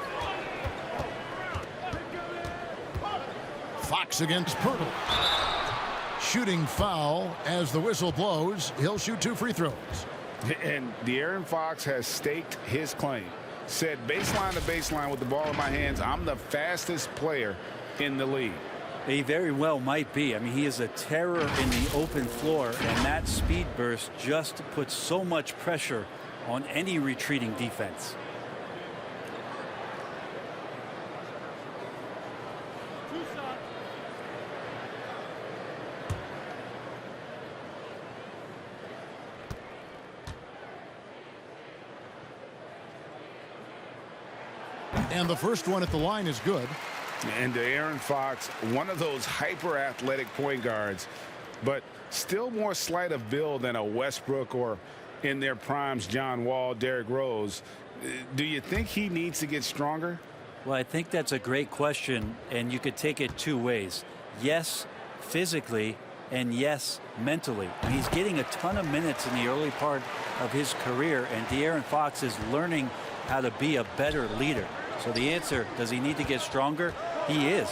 Fox against Purtle. Shooting foul as the whistle blows. He'll shoot 2 free throws. And De'Aaron Fox has staked his claim. Said baseline to baseline with the ball in my hands, I'm the fastest player in the league. He very well might be. I mean, he is a terror in the open floor, and that speed burst just puts so much pressure on any retreating defense. And the first one at the line is good. And De'Aaron Fox, one of those hyper-athletic point guards, but still more slight of build than a Westbrook or, in their primes, John Wall, Derrick Rose. Do you think he needs to get stronger? Well, I think that's a great question, and you could take it 2 ways. Yes, physically, and yes, mentally. And he's getting a ton of minutes in the early part of his career, and De'Aaron Fox is learning how to be a better leader. So the answer, does he need to get stronger? He is.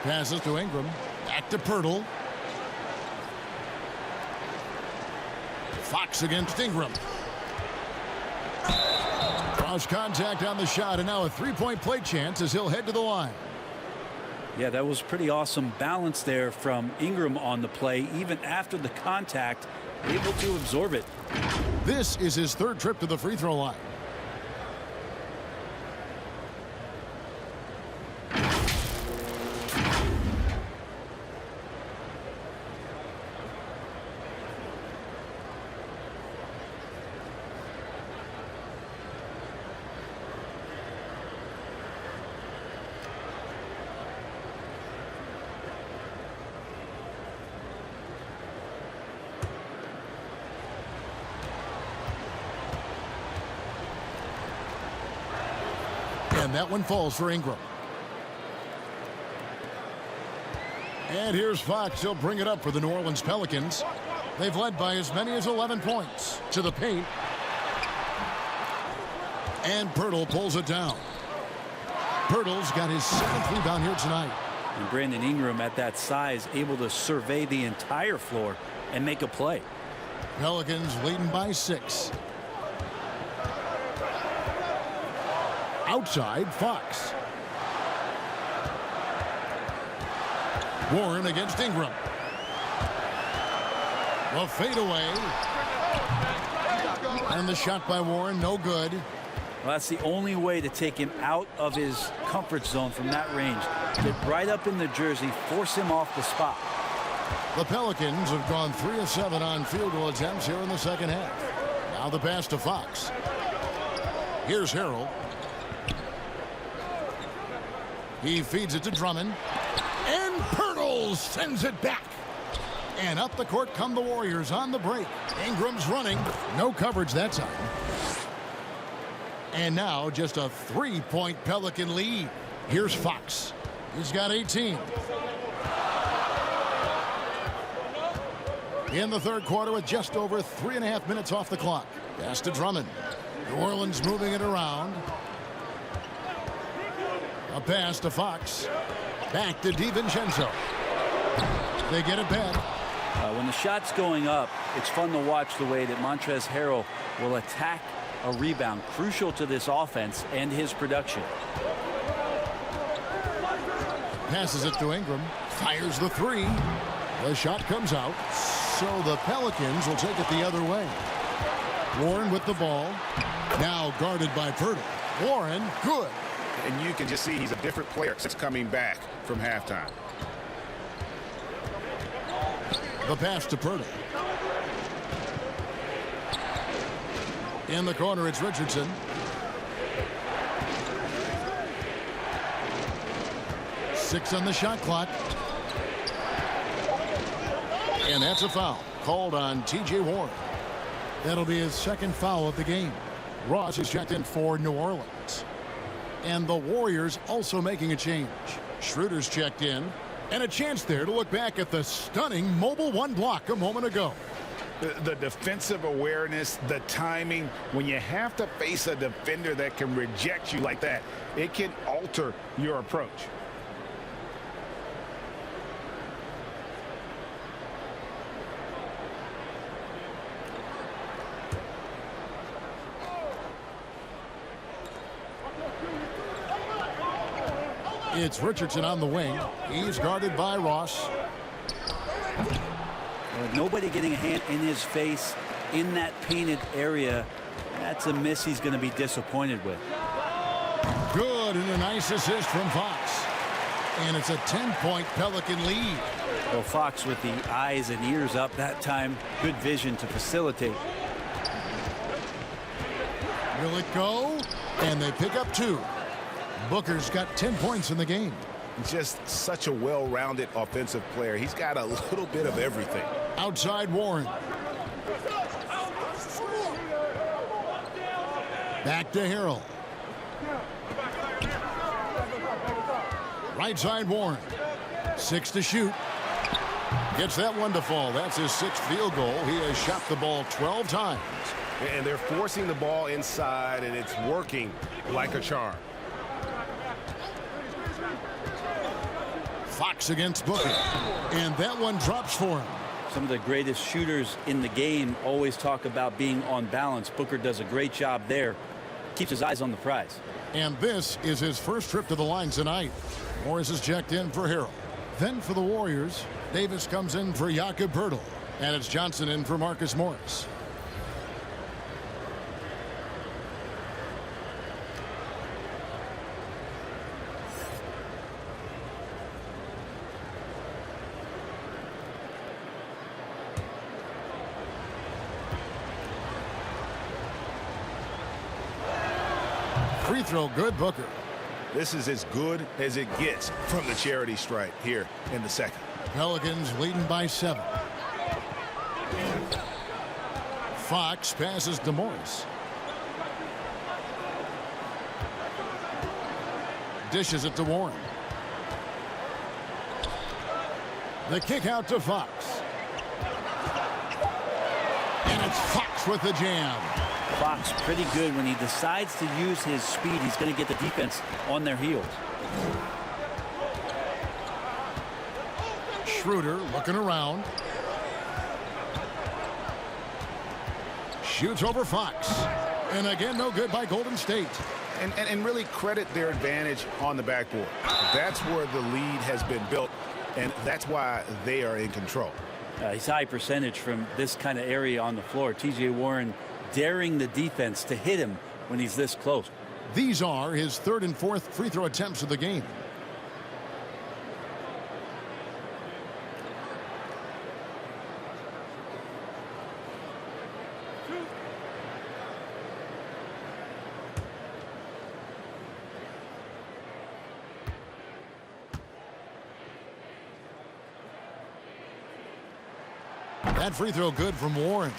Passes to Ingram. Back to Purtle. Fox against Ingram. Cross contact on the shot, and now a 3-point play chance as he'll head to the line. Yeah, that was pretty awesome balance there from Ingram on the play, even after the contact, able to absorb it. This is his 3rd trip to the free throw line. And that one falls for Ingram. And here's Fox. He'll bring it up for the New Orleans Pelicans. They've led by as many as 11 points. To the paint. And Purtle pulls it down. Purtle's got his 7th rebound here tonight. And Brandon Ingram at that size, able to survey the entire floor and make a play. Pelicans leading by 6. Outside, Fox. Warren against Ingram. The fadeaway. And the shot by Warren, no good. Well, that's the only way to take him out of his comfort zone from that range. Get right up in the jersey, force him off the spot. The Pelicans have gone 3 of 7 on field goal attempts here in the second half. Now the pass to Fox. Here's Harrell. He feeds it to Drummond. And Pirtle sends it back. And up the court come the Warriors on the break. Ingram's running. No coverage that time. And now just a 3-point Pelican lead. Here's Fox. He's got 18. In the third quarter with just over 3.5 minutes off the clock. Pass to Drummond. New Orleans moving it around. A pass to Fox. Back to DiVincenzo. They get it back. When the shot's going up, it's fun to watch the way that Montrezl Harrell will attack a rebound. Crucial to this offense and his production. Passes it to Ingram. Fires the three. The shot comes out. So the Pelicans will take it the other way. Warren with the ball. Now guarded by Pirtle. Warren, good. And you can just see he's a different player since coming back from halftime. The pass to Pirtle. In the corner, it's Richardson. Six on the shot clock. And that's a foul called on T.J. Warren. That'll be his second foul of the game. Ross is checked in for New Orleans. And the Warriors also making a change. Schroeder's checked in. And a chance there to look back at the stunning mobile one block a moment ago. The defensive awareness, the timing, when you have to face a defender that can reject you like that, it can alter your approach. It's Richardson on the wing. He's guarded by Ross. With nobody getting a hand in his face in that painted area, that's a miss he's going to be disappointed with. Good, and a nice assist from Fox. And it's a 10-point Pelican lead. Well, Fox with the eyes and ears up that time. Good vision to facilitate. Will it go? And they pick up 2. Booker's got 10 points in the game. Just such a well-rounded offensive player. He's got a little bit of everything. Outside Warren. Back to Harrell. Right side Warren. 6 to shoot. Gets that one to fall. That's his 6th field goal. He has shot the ball 12 times. And they're forcing the ball inside, and it's working like a charm. Fox against Booker. And that one drops for him. Some of the greatest shooters in the game always talk about being on balance. Booker does a great job there. Keeps his eyes on the prize. And this is his first trip to the line tonight. Morris is checked in for Harrell. Then for the Warriors, Davis comes in for Jakob Poeltl. And it's Johnson in for Marcus Morris. Free throw good, Booker. This is as good as it gets from the charity stripe here in the second. Pelicans leading by 7. Fox passes to Morris. Dishes it to Warren. The kick out to Fox. And it's Fox with the jam. Fox pretty good when he decides to use his speed. He's going to get the defense on their heels. Schroeder looking around. Shoots over Fox. And again, no good by Golden State. And really credit their advantage on the backboard. That's where the lead has been built, and that's why they are in control. He's high percentage from this kind of area on the floor. T.J. Warren daring the defense to hit him when he's this close. These are his 3rd and 4th free throw attempts of the game. That free throw good from Warren.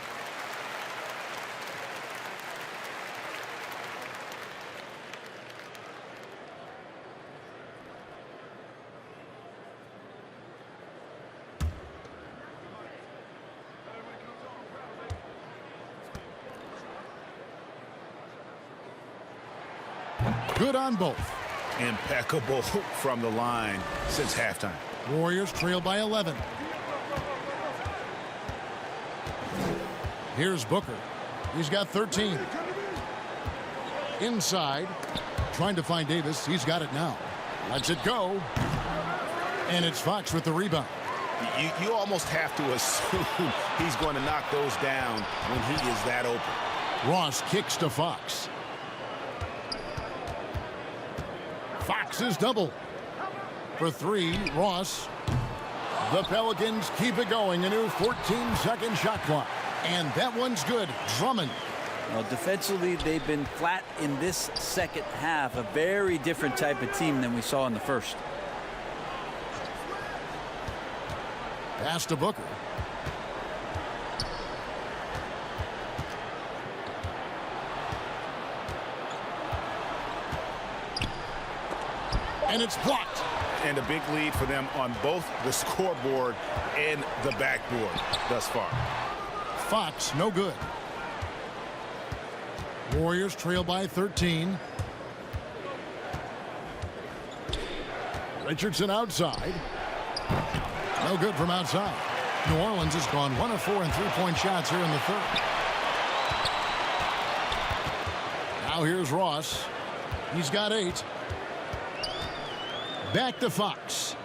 Good on both. Impeccable from the line since halftime. Warriors trail by 11. Here's Booker. He's got 13. Inside. Trying to find Davis. He's got it now. Lets it go. And it's Fox with the rebound. You almost have to assume he's going to knock those down when he is that open. Ross kicks to Fox. Fox is double. For three, Ross. The Pelicans keep it going. A new 14-second shot clock. And that one's good. Drummond. Well, defensively, they've been flat in this second half. A very different type of team than we saw in the first. Pass to Booker. And it's blocked. And a big lead for them on both the scoreboard and the backboard thus far. Fox, no good. Warriors trail by 13. Richardson outside. No good from outside. New Orleans has gone 1 of 4 in three-point shots here in the third. Now here's Ross. He's got 8. Back to Fox.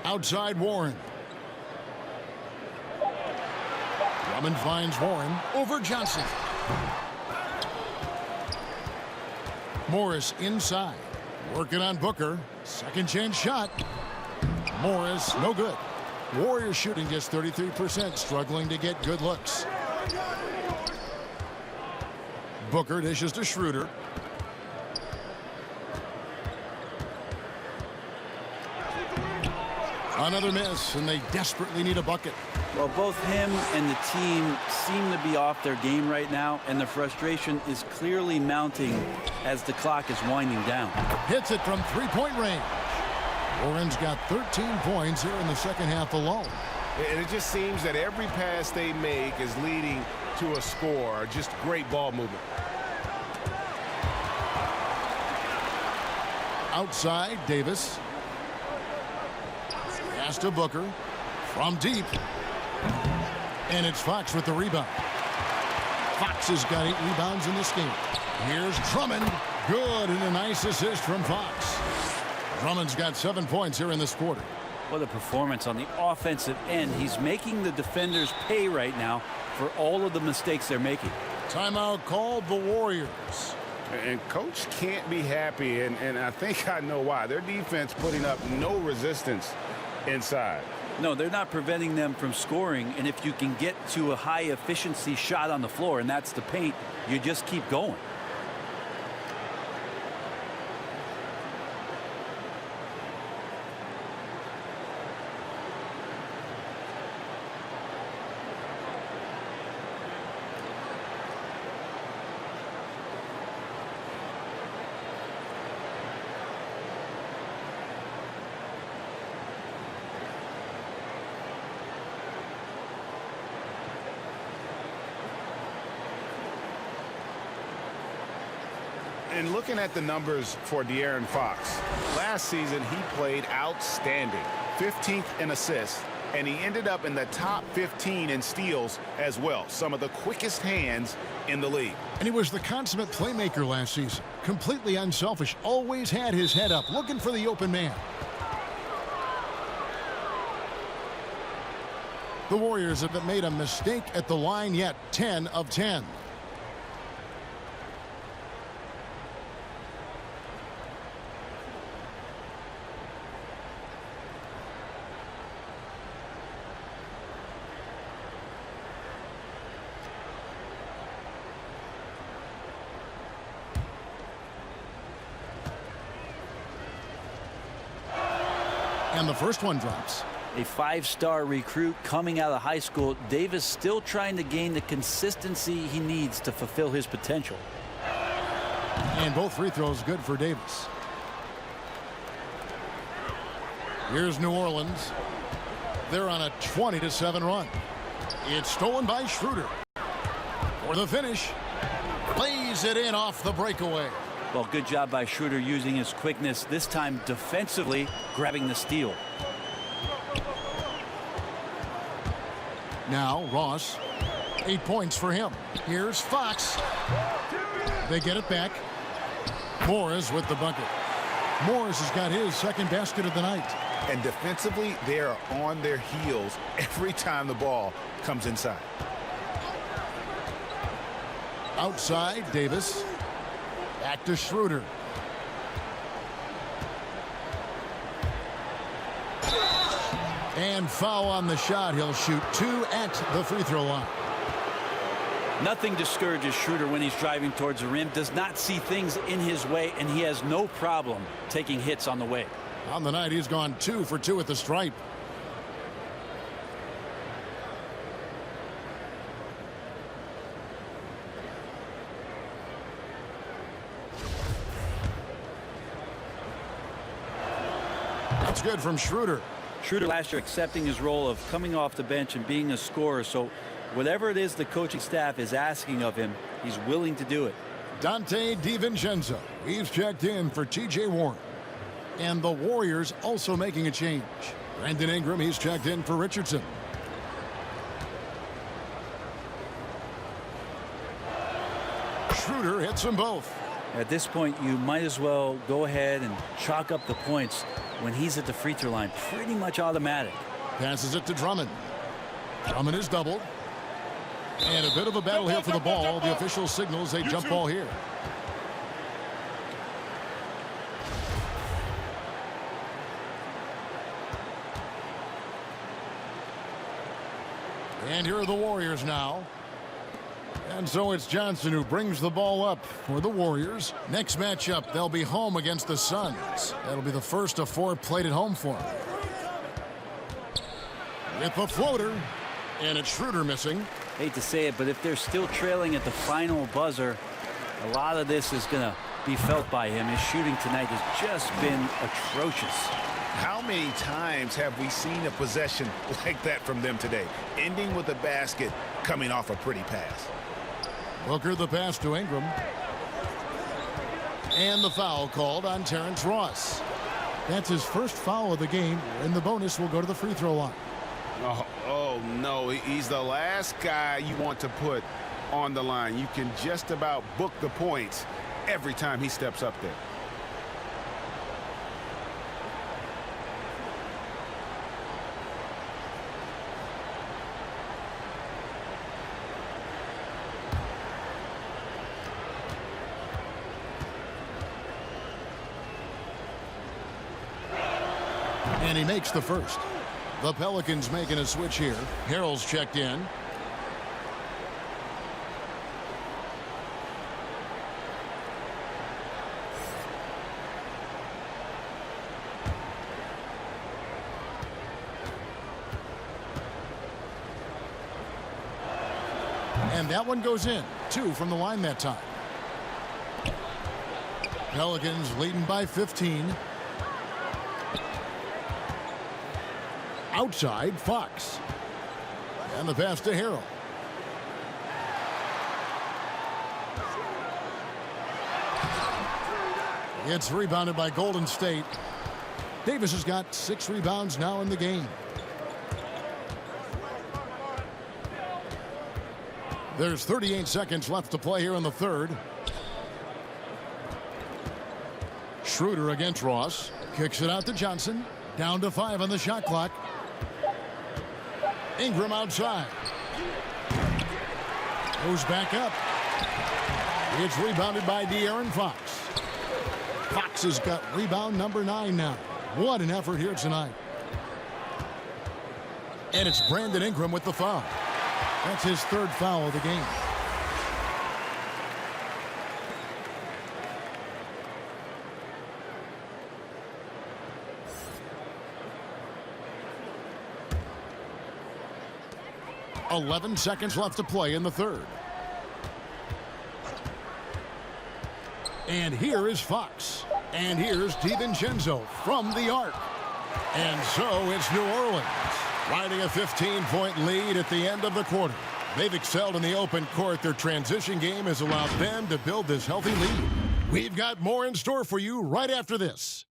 Outside Warren. Drummond finds Warren over Johnson. Morris inside. Working on Booker. Second chance shot. Morris, no good. Warriors shooting just 33%, struggling to get good looks. Booker dishes to Schroeder. Another miss, and they desperately need a bucket. Well, both him and the team seem to be off their game right now, and the frustration is clearly mounting as the clock is winding down. Hits it from three-point range. Warren's got 13 points here in the second half alone. And it just seems that every pass they make is leading to a score. Just great ball movement. Outside, Davis. Pass to Booker. From deep. And it's Fox with the rebound. Fox has got 8 rebounds in this game. Here's Drummond. Good, and a nice assist from Fox. Drummond's got 7 points here in this quarter. What a performance on the offensive end. He's making the defenders pay right now for all of the mistakes they're making. Timeout called the Warriors. And coach can't be happy, and I think I know why. Their defense putting up no resistance inside. No, they're not preventing them from scoring, and if you can get to a high efficiency shot on the floor, and that's the paint, you just keep going. And looking at the numbers for De'Aaron Fox, last season he played outstanding. 15th in assists, and he ended up in the top 15 in steals as well. Some of the quickest hands in the league. And he was the consummate playmaker last season. Completely unselfish. Always had his head up, looking for the open man. The Warriors haven't made a mistake at the line yet. 10 of 10. And the first one drops. A 5-star recruit coming out of high school, Davis still trying to gain the consistency he needs to fulfill his potential. And both free throws good for Davis. Here's New Orleans. They're on a 20-7 run. It's stolen by Schroeder. For the finish. Lays it in off the breakaway. Well, good job by Schroeder using his quickness, this time defensively grabbing the steal. Now Ross, 8 points for him. Here's Fox. They get it back. Morris with the bucket. Morris has got his second basket of the night. And defensively, they are on their heels every time the ball comes inside. Outside, Davis. Back to Schroeder. And foul on the shot. He'll shoot 2 at the free throw line. Nothing discourages Schroeder when he's driving towards the rim. Does not see things in his way, and he has no problem taking hits on the way. On the night, he's gone 2 for 2 at the stripe. That's good from Schroeder. Schroeder last year accepting his role of coming off the bench and being a scorer. So whatever it is the coaching staff is asking of him, he's willing to do it. Dante DiVincenzo. He's checked in for T.J. Warren. And the Warriors also making a change. Brandon Ingram, he's checked in for Richardson. Schroeder hits them both. At this point, you might as well go ahead and chalk up the points when he's at the free throw line. Pretty much automatic. Passes it to Drummond. Drummond is doubled. And a bit of a battle here for the ball. The official signals a jump ball here. And here are the Warriors now. And so it's Johnson who brings the ball up for the Warriors. Next matchup, they'll be home against the Suns. That'll be the first of 4 played at home for them. With a floater, and it's Schroeder missing. Hate to say it, but if they're still trailing at the final buzzer, a lot of this is going to be felt by him. His shooting tonight has just been atrocious. How many times have we seen a possession like that from them today, ending with a basket coming off a pretty pass? Booker the pass to Ingram. And the foul called on Terrence Ross. That's his first foul of the game, and the bonus will go to the free throw line. Oh no, he's the last guy you want to put on the line. You can just about book the points every time he steps up there. And he makes the first. The Pelicans making a switch here. Harrell's checked in. And that one goes in. 2 from the line that time. Pelicans leading by 15. Outside, Fox. And the pass to Harrell. It's rebounded by Golden State. Davis has got 6 rebounds now in the game. There's 38 seconds left to play here in the third. Schroeder against Ross. Kicks it out to Johnson. Down to 5 on the shot clock. Ingram outside. Goes back up. It's rebounded by De'Aaron Fox. Fox has got rebound number 9 now. What an effort here tonight. And it's Brandon Ingram with the foul. That's his 3rd foul of the game. 11 seconds left to play in the third. And here is Fox. And here's DiVincenzo from the arc. And so it's New Orleans riding a 15-point lead at the end of the quarter. They've excelled in the open court. Their transition game has allowed them to build this healthy lead. We've got more in store for you right after this.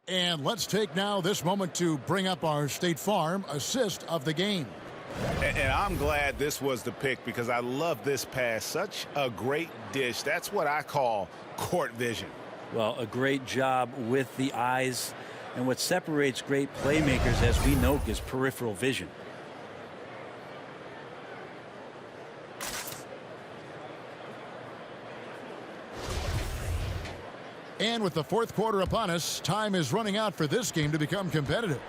And let's take now this moment to bring up our State Farm assist of the game. And I'm glad this was the pick because I love this pass. Such a great dish. That's what I call court vision. Well, a great job with the eyes. And what separates great playmakers, as we know, is peripheral vision. And with the fourth quarter upon us, time is running out for this game to become competitive.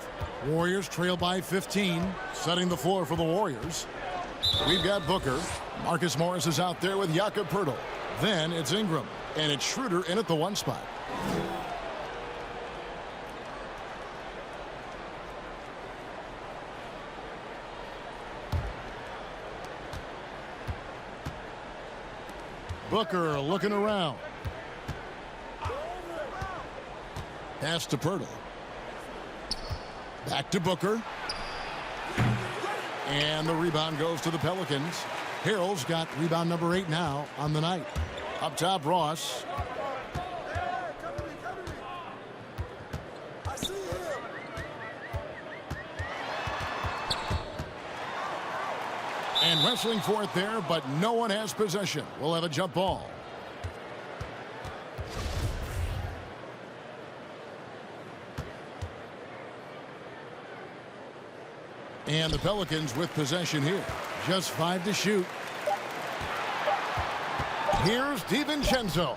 Warriors trail by 15, setting the floor for the Warriors. We've got Booker. Marcus Morris is out there with Jakob Poeltl. Then it's Ingram, and it's Schroeder in at the 1 spot. Booker looking around. Pass to Poeltl. Back to Booker. And the rebound goes to the Pelicans. Harrell's got rebound number 8 now on the night. Up top, Ross. And wrestling for it there, but no one has possession. We'll have a jump ball. And the Pelicans with possession here. Just 5 to shoot. Here's DiVincenzo.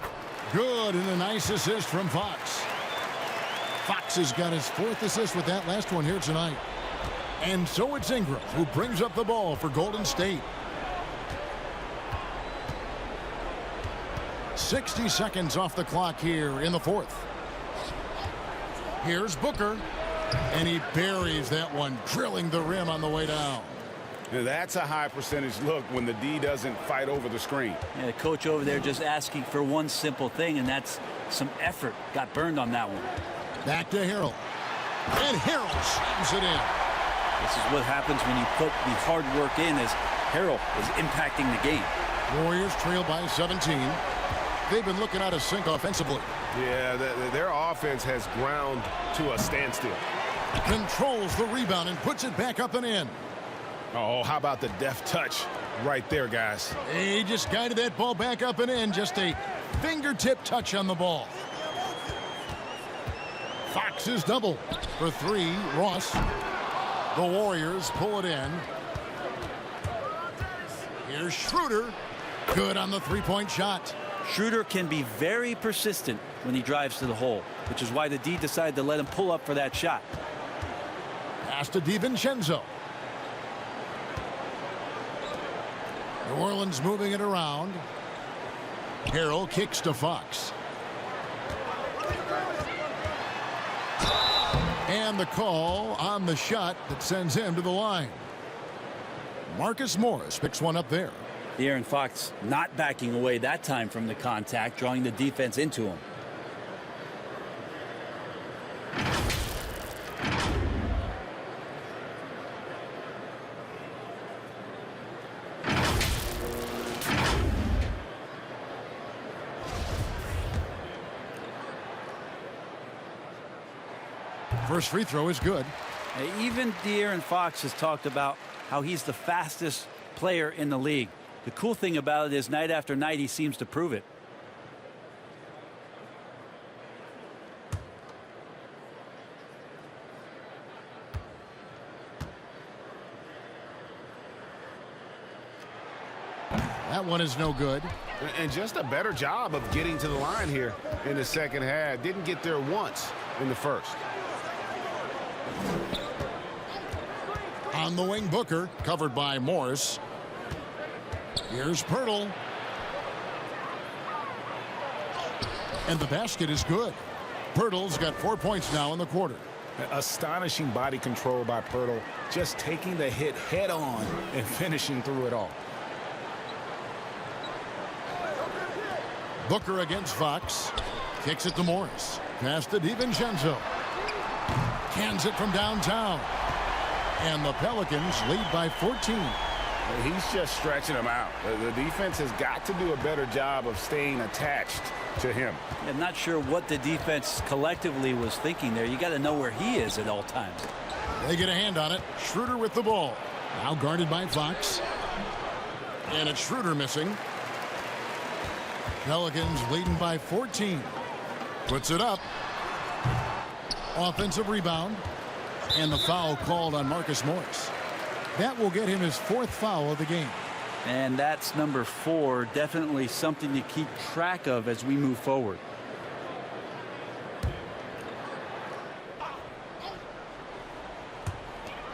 Good, and a nice assist from Fox. Fox has got his 4th assist with that last one here tonight. And so it's Ingram who brings up the ball for Golden State. 60 seconds off the clock here in the 4th. Here's Booker. And he buries that one, drilling the rim on the way down. That's a high percentage look when the D doesn't fight over the screen. Yeah, the coach over there just asking for one simple thing, and that's some effort. Got burned on that one. Back to Harrell. And Harrell slams it in. This is what happens when you put the hard work in, as Harrell is impacting the game. Warriors trail by 17. They've been looking out of sync offensively. Yeah, their offense has ground to a standstill. Controls the rebound and puts it back up and in. Oh, how about the deft touch right there, guys? He just guided that ball back up and in. Just a fingertip touch on the ball. Fox is double for 3. Ross. The Warriors pull it in. Here's Schroeder. Good on the 3-point shot. Schroeder can be very persistent when he drives to the hole, which is why the D decided to let him pull up for that shot. Pass to DiVincenzo. New Orleans moving it around. Harrell kicks to Fox. And the call on the shot that sends him to the line. Marcus Morris picks one up there. De'Aaron Fox not backing away that time from the contact, drawing the defense into him. First free throw is good. Even De'Aaron Fox has talked about how he's the fastest player in the league. The cool thing about it is night after night he seems to prove it. That one is no good. And just a better job of getting to the line here in the second half. Didn't get there once in the first. On the wing, Booker, covered by Morris. Here's Pirtle. And the basket is good. Pirtle's got 4 points now in the quarter. Astonishing body control by Pirtle, just taking the hit head on and finishing through it all. Booker against Fox. Kicks it to Morris. Pass to DiVincenzo. Cans it from downtown. And the Pelicans lead by 14. He's just stretching them out. The defense has got to do a better job of staying attached to him. I'm not sure what the defense collectively was thinking there. You got to know where he is at all times. They get a hand on it. Schroeder with the ball. Now guarded by Fox. And it's Schroeder missing. Pelicans leading by 14. Puts it up. Offensive rebound. And the foul called on Marcus Morris. That will get him his 4th foul of the game. And that's number 4. Definitely something to keep track of as we move forward.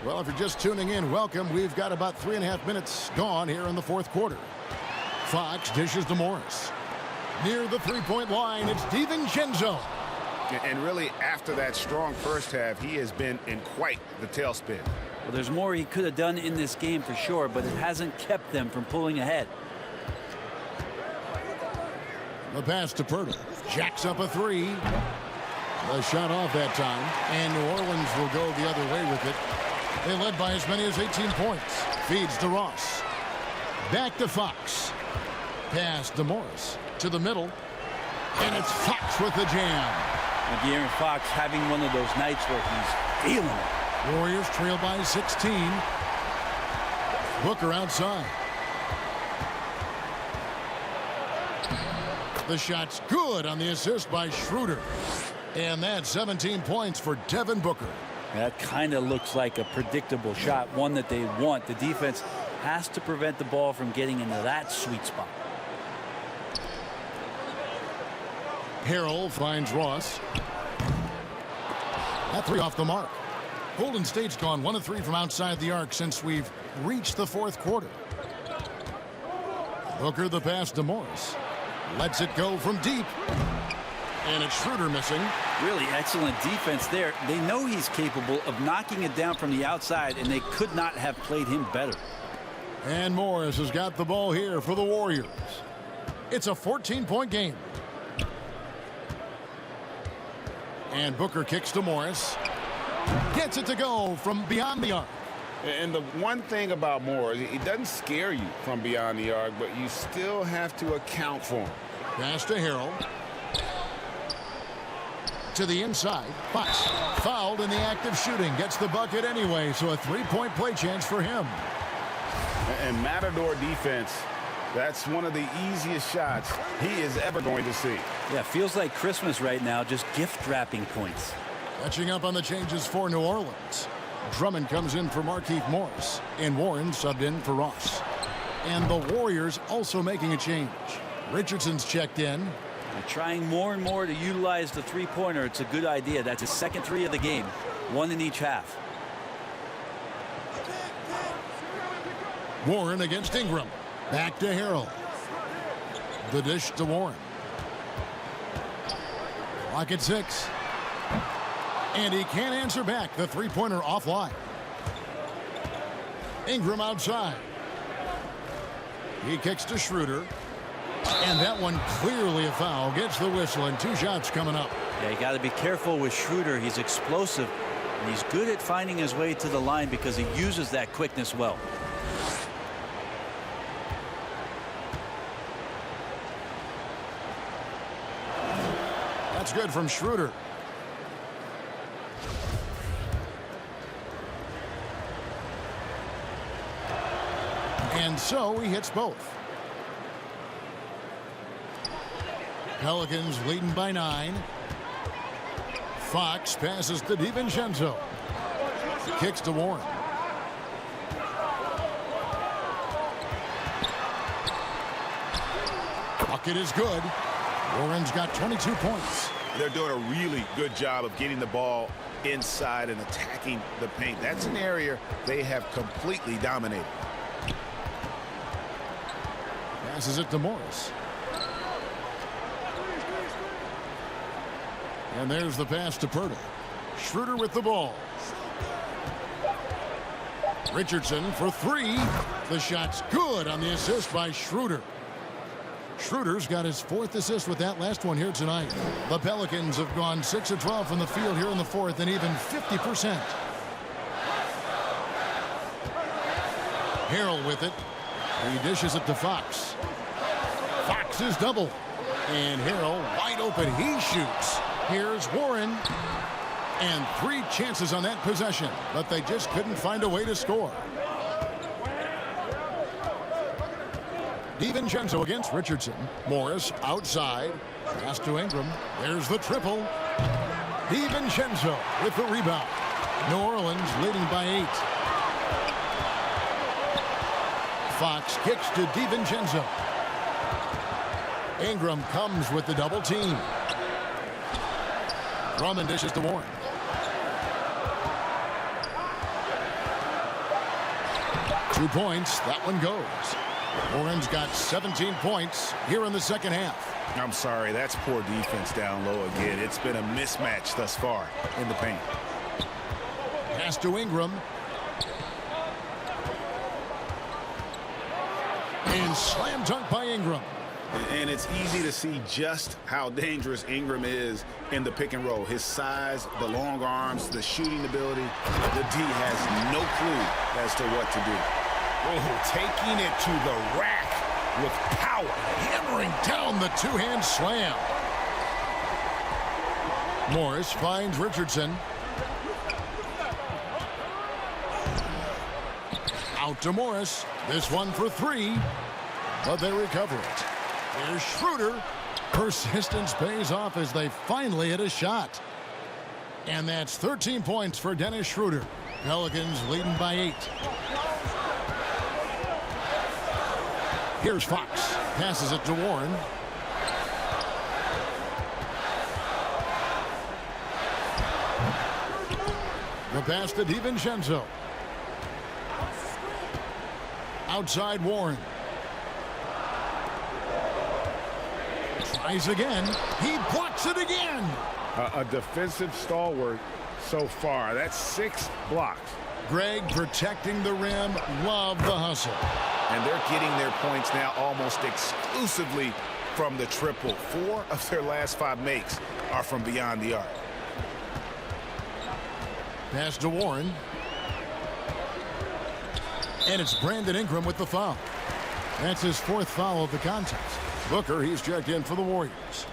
Well, if you're just tuning in, welcome. We've got about 3.5 minutes gone here in the 4th quarter. Fox dishes to Morris. Near the three-point line, it's DiVincenzo. And really, after that strong first half, he has been in quite the tailspin. Well, there's more he could have done in this game for sure, but it hasn't kept them from pulling ahead. The pass to Pirtle. Jacks up a 3. The shot off that time, and New Orleans will go the other way with it. They led by as many as 18 points. Feeds to Ross. Back to Fox. Pass to Morris. To the middle. And it's Fox with the jam. And De'Aaron Fox having one of those nights where he's feeling it. Warriors trail by 16. Booker outside. The shot's good on the assist by Schroeder. And that's 17 points for Devin Booker. That kind of looks like a predictable shot, one that they want. The defense has to prevent the ball from getting into that sweet spot. Harrell finds Ross. That 3 off the mark. Golden State's gone 1 of 3 from outside the arc since we've reached the 4th quarter. Booker the pass to Morris. Lets it go from deep. And it's Schroeder missing. Really excellent defense there. They know he's capable of knocking it down from the outside, and they could not have played him better. And Morris has got the ball here for the Warriors. It's a 14-point game. And Booker kicks to Morris. Gets it to go from beyond the arc. And the one thing about Morris, it doesn't scare you from beyond the arc, but you still have to account for him. Pass to Harrell. To the inside. Fox fouled in the act of shooting. Gets the bucket anyway, so a 3-point play chance for him. And Matador defense, that's one of the easiest shots he is ever going to see. Yeah, feels like Christmas right now, just gift wrapping points. Catching up on the changes for New Orleans. Drummond comes in for Markieff Morris, and Warren subbed in for Ross. And the Warriors also making a change. Richardson's checked in. They're trying more and more to utilize the three-pointer. It's a good idea. That's his second 3 of the game, 1 in each half. Warren against Ingram. Back to Harrell. The dish to Warren. Clock at 6. And he can't answer back. The three-pointer offline. Ingram outside. He kicks to Schroeder. And that one clearly a foul. Gets the whistle, and 2 shots coming up. Yeah, you got to be careful with Schroeder. He's explosive, and he's good at finding his way to the line because he uses that quickness well. That's good from Schroeder. And so he hits both. Pelicans leading by 9. Fox passes to DiVincenzo. Kicks to Warren. Bucket is good. Warren's got 22 points. They're doing a really good job of getting the ball inside and attacking the paint. That's an area they have completely dominated. Passes it to Morris. And there's the pass to Pirtle. Schroeder with the ball. Richardson for three. The shot's good on the assist by Schroeder. Schroeder's got his 4th assist with that last one here tonight. The Pelicans have gone 6 of 12 from the field here in the 4th and even 50%. Harrell with it. He dishes it to Fox. Fox is double. And Harrell wide open. He shoots. Here's Warren. And 3 chances on that possession, but they just couldn't find a way to score. DiVincenzo against Richardson. Morris outside. Pass to Ingram. There's the triple. DiVincenzo with the rebound. New Orleans leading by 8. Fox kicks to DiVincenzo. Ingram comes with the double team. Drummond dishes to Warren. Two points. That one goes. Warren's got 17 points here in the second half. I'm sorry, that's poor defense down low again. It's been a mismatch thus far in the paint. Pass to Ingram. And slam dunk by Ingram. And it's easy to see just how dangerous Ingram is in the pick and roll. His size, the long arms, the shooting ability. The D has no clue as to what to do. Oh, taking it to the rack with power. Hammering down the two-hand slam. Morris finds Richardson. Out to Morris. This one for 3. But they recover it. Here's Schroeder. Persistence pays off as they finally hit a shot. And that's 13 points for Dennis Schroeder. Pelicans leading by 8. Here's Fox. Passes it to Warren. The pass to DiVincenzo. Outside Warren. Tries again. He blocks it again. A defensive stalwart so far. That's 6 blocks. Greg protecting the rim. Love the hustle. And they're getting their points now almost exclusively from the triple. 4 of their last 5 makes are from beyond the arc. Pass to Warren. And it's Brandon Ingram with the foul. That's his 4th foul of the contest. Booker, he's checked in for the Warriors.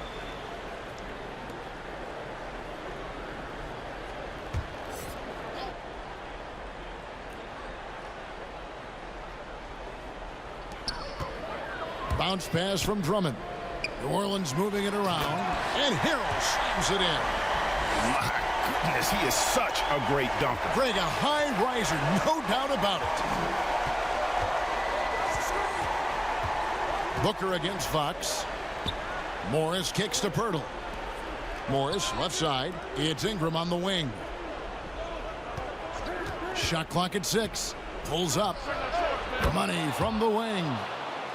Bounce pass from Drummond. New Orleans moving it around. And Harrell slams it in. My goodness, he is such a great dunker. Greg, a high riser, no doubt about it. Booker against Fox. Morris kicks to Pirtle. Morris left side. It's Ingram on the wing. Shot clock at 6. Pulls up. Money from the wing.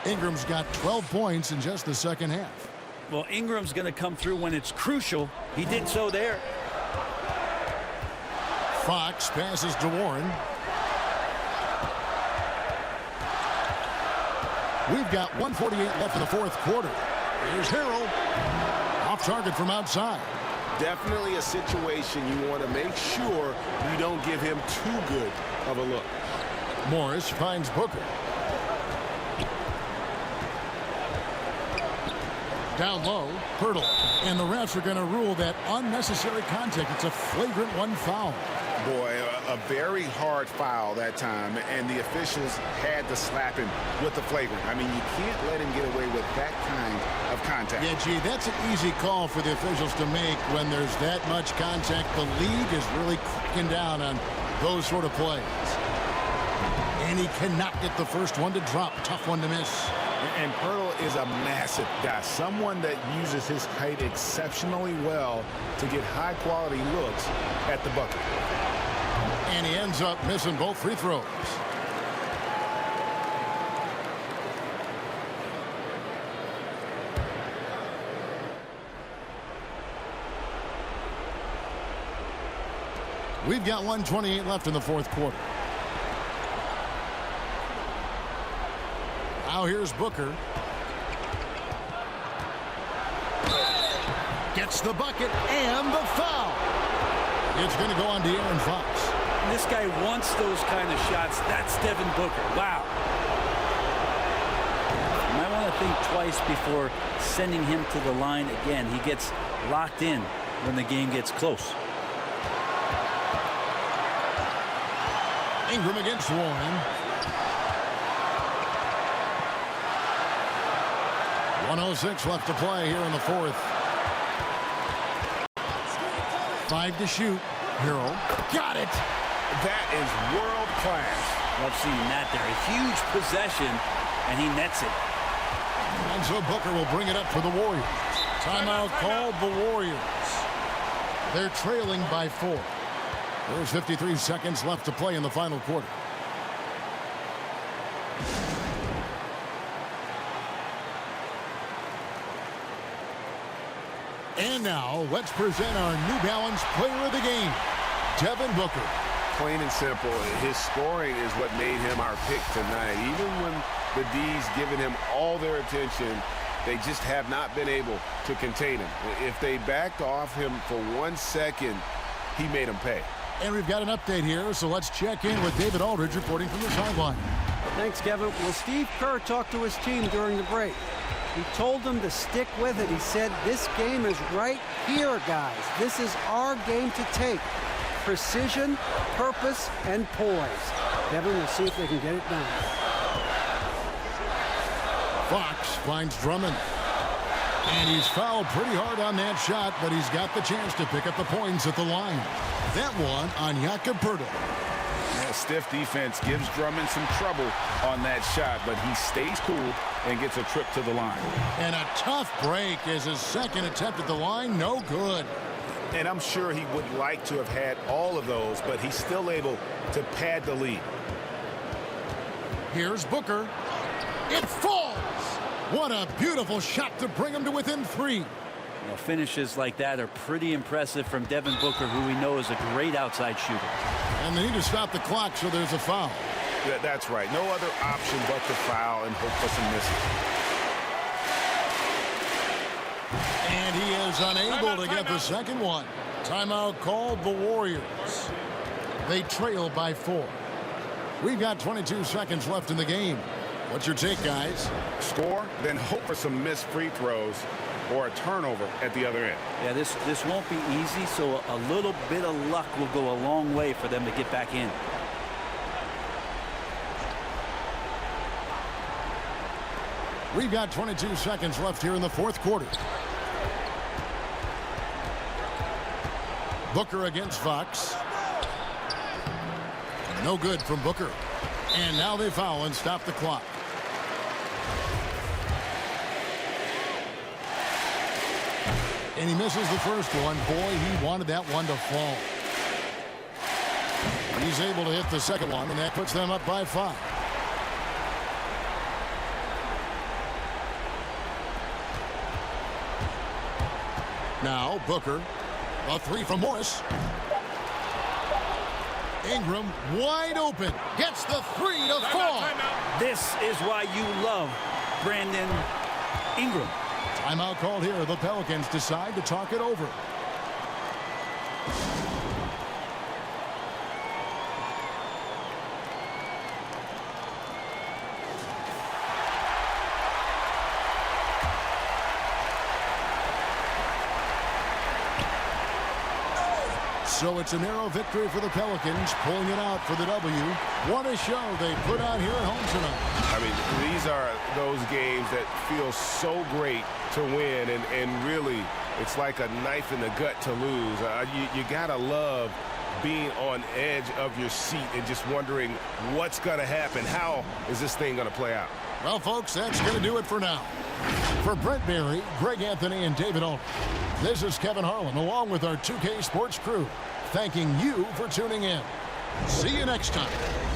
Ingram's got 12 points in just the second half. Well, Ingram's going to come through when it's crucial. He did so there. Fox passes to Warren. We've got 1:48 left in the 4th quarter. Here's Harrell. Off target from outside. Definitely a situation you want to make sure you don't give him too good of a look. Morris finds Booker. Down low, Pirtle. And the refs are going to rule that unnecessary contact. It's a flagrant 1 foul. Boy, a very hard foul that time, and the officials had to slap him with the flagrant. I mean, you can't let him get away with that kind of contact. Yeah, gee, that's an easy call for the officials to make when there's that much contact. The league is really cracking down on those sort of plays. And he cannot get the first one to drop. Tough one to miss. And Pirtle is a massive guy, someone that uses his height exceptionally well to get high-quality looks at the bucket. And he ends up missing both free throws. We've got 1:28 left in the fourth quarter. Now here's Booker. Gets the bucket and the foul. It's going to go on De'Aaron Fox. This guy wants those kind of shots. That's Devin Booker. Wow. You might want to think twice before sending him to the line again. He gets locked in when the game gets close. Ingram against Warren. 1:06 left to play here in the fourth. 5 to shoot. Hero got it. That is world class. Love seeing that there. A huge possession, and he nets it. And so Booker will bring it up for the Warriors. Timeout called the Warriors. They're trailing by 4. There's 53 seconds left to play in the final quarter. And now, let's present our New Balance Player of the Game, Devin Booker. Plain and simple, his scoring is what made him our pick tonight. Even when the D's giving him all their attention, they just have not been able to contain him. If they backed off him for 1 second, he made them pay. And we've got an update here, so let's check in with David Aldridge reporting from the sideline. Thanks, Kevin. Well, Steve Kerr talked to his team during the break. He told them to stick with it. He said, this game is right here, guys. This is our game to take. Precision, purpose, and poise. Devin, we'll see if they can get it done. Fox finds Drummond. And he's fouled pretty hard on that shot, but he's got the chance to pick up the points at the line. That one on Jakob Poeltl. Yeah, stiff defense gives Drummond some trouble on that shot, but he stays cool and gets a trip to the line. And a tough break as his second attempt at the line, no good. And I'm sure he would like to have had all of those, but he's still able to pad the lead. Here's Booker. It falls. What a beautiful shot to bring him to within 3. You know, finishes like that are pretty impressive from Devin Booker, who we know is a great outside shooter. And they need to stop the clock, so there's a foul. That's right. No other option but to foul and hope for some misses. And he is unable to get the second one. Timeout called the Warriors. They trail by 4. We've got 22 seconds left in the game. What's your take, guys? Score, then hope for some missed free throws or a turnover at the other end. Yeah, this won't be easy, so a little bit of luck will go a long way for them to get back in. We've got 22 seconds left here in the fourth quarter. Booker against Fox. No good from Booker. And now they foul and stop the clock. And he misses the first one. Boy, he wanted that one to fall. He's able to hit the second one, and that puts them up by 5. Now Booker, a 3 from Morris. Ingram wide open, gets the 3 to fall. This is why you love Brandon Ingram. Timeout called here. The Pelicans decide to talk it over. So it's a narrow victory for the Pelicans, pulling it out for the W. What a show they put on here at home tonight. I mean, these are those games that feel so great to win, and really, it's like a knife in the gut to lose. You gotta love being on edge of your seat and just wondering what's gonna happen. How is this thing gonna play out? Well, folks, that's going to do it for now. For Brent Berry, Greg Anthony, and David Aldridge, this is Kevin Harlan along with our 2K Sports crew, thanking you for tuning in. See you next time.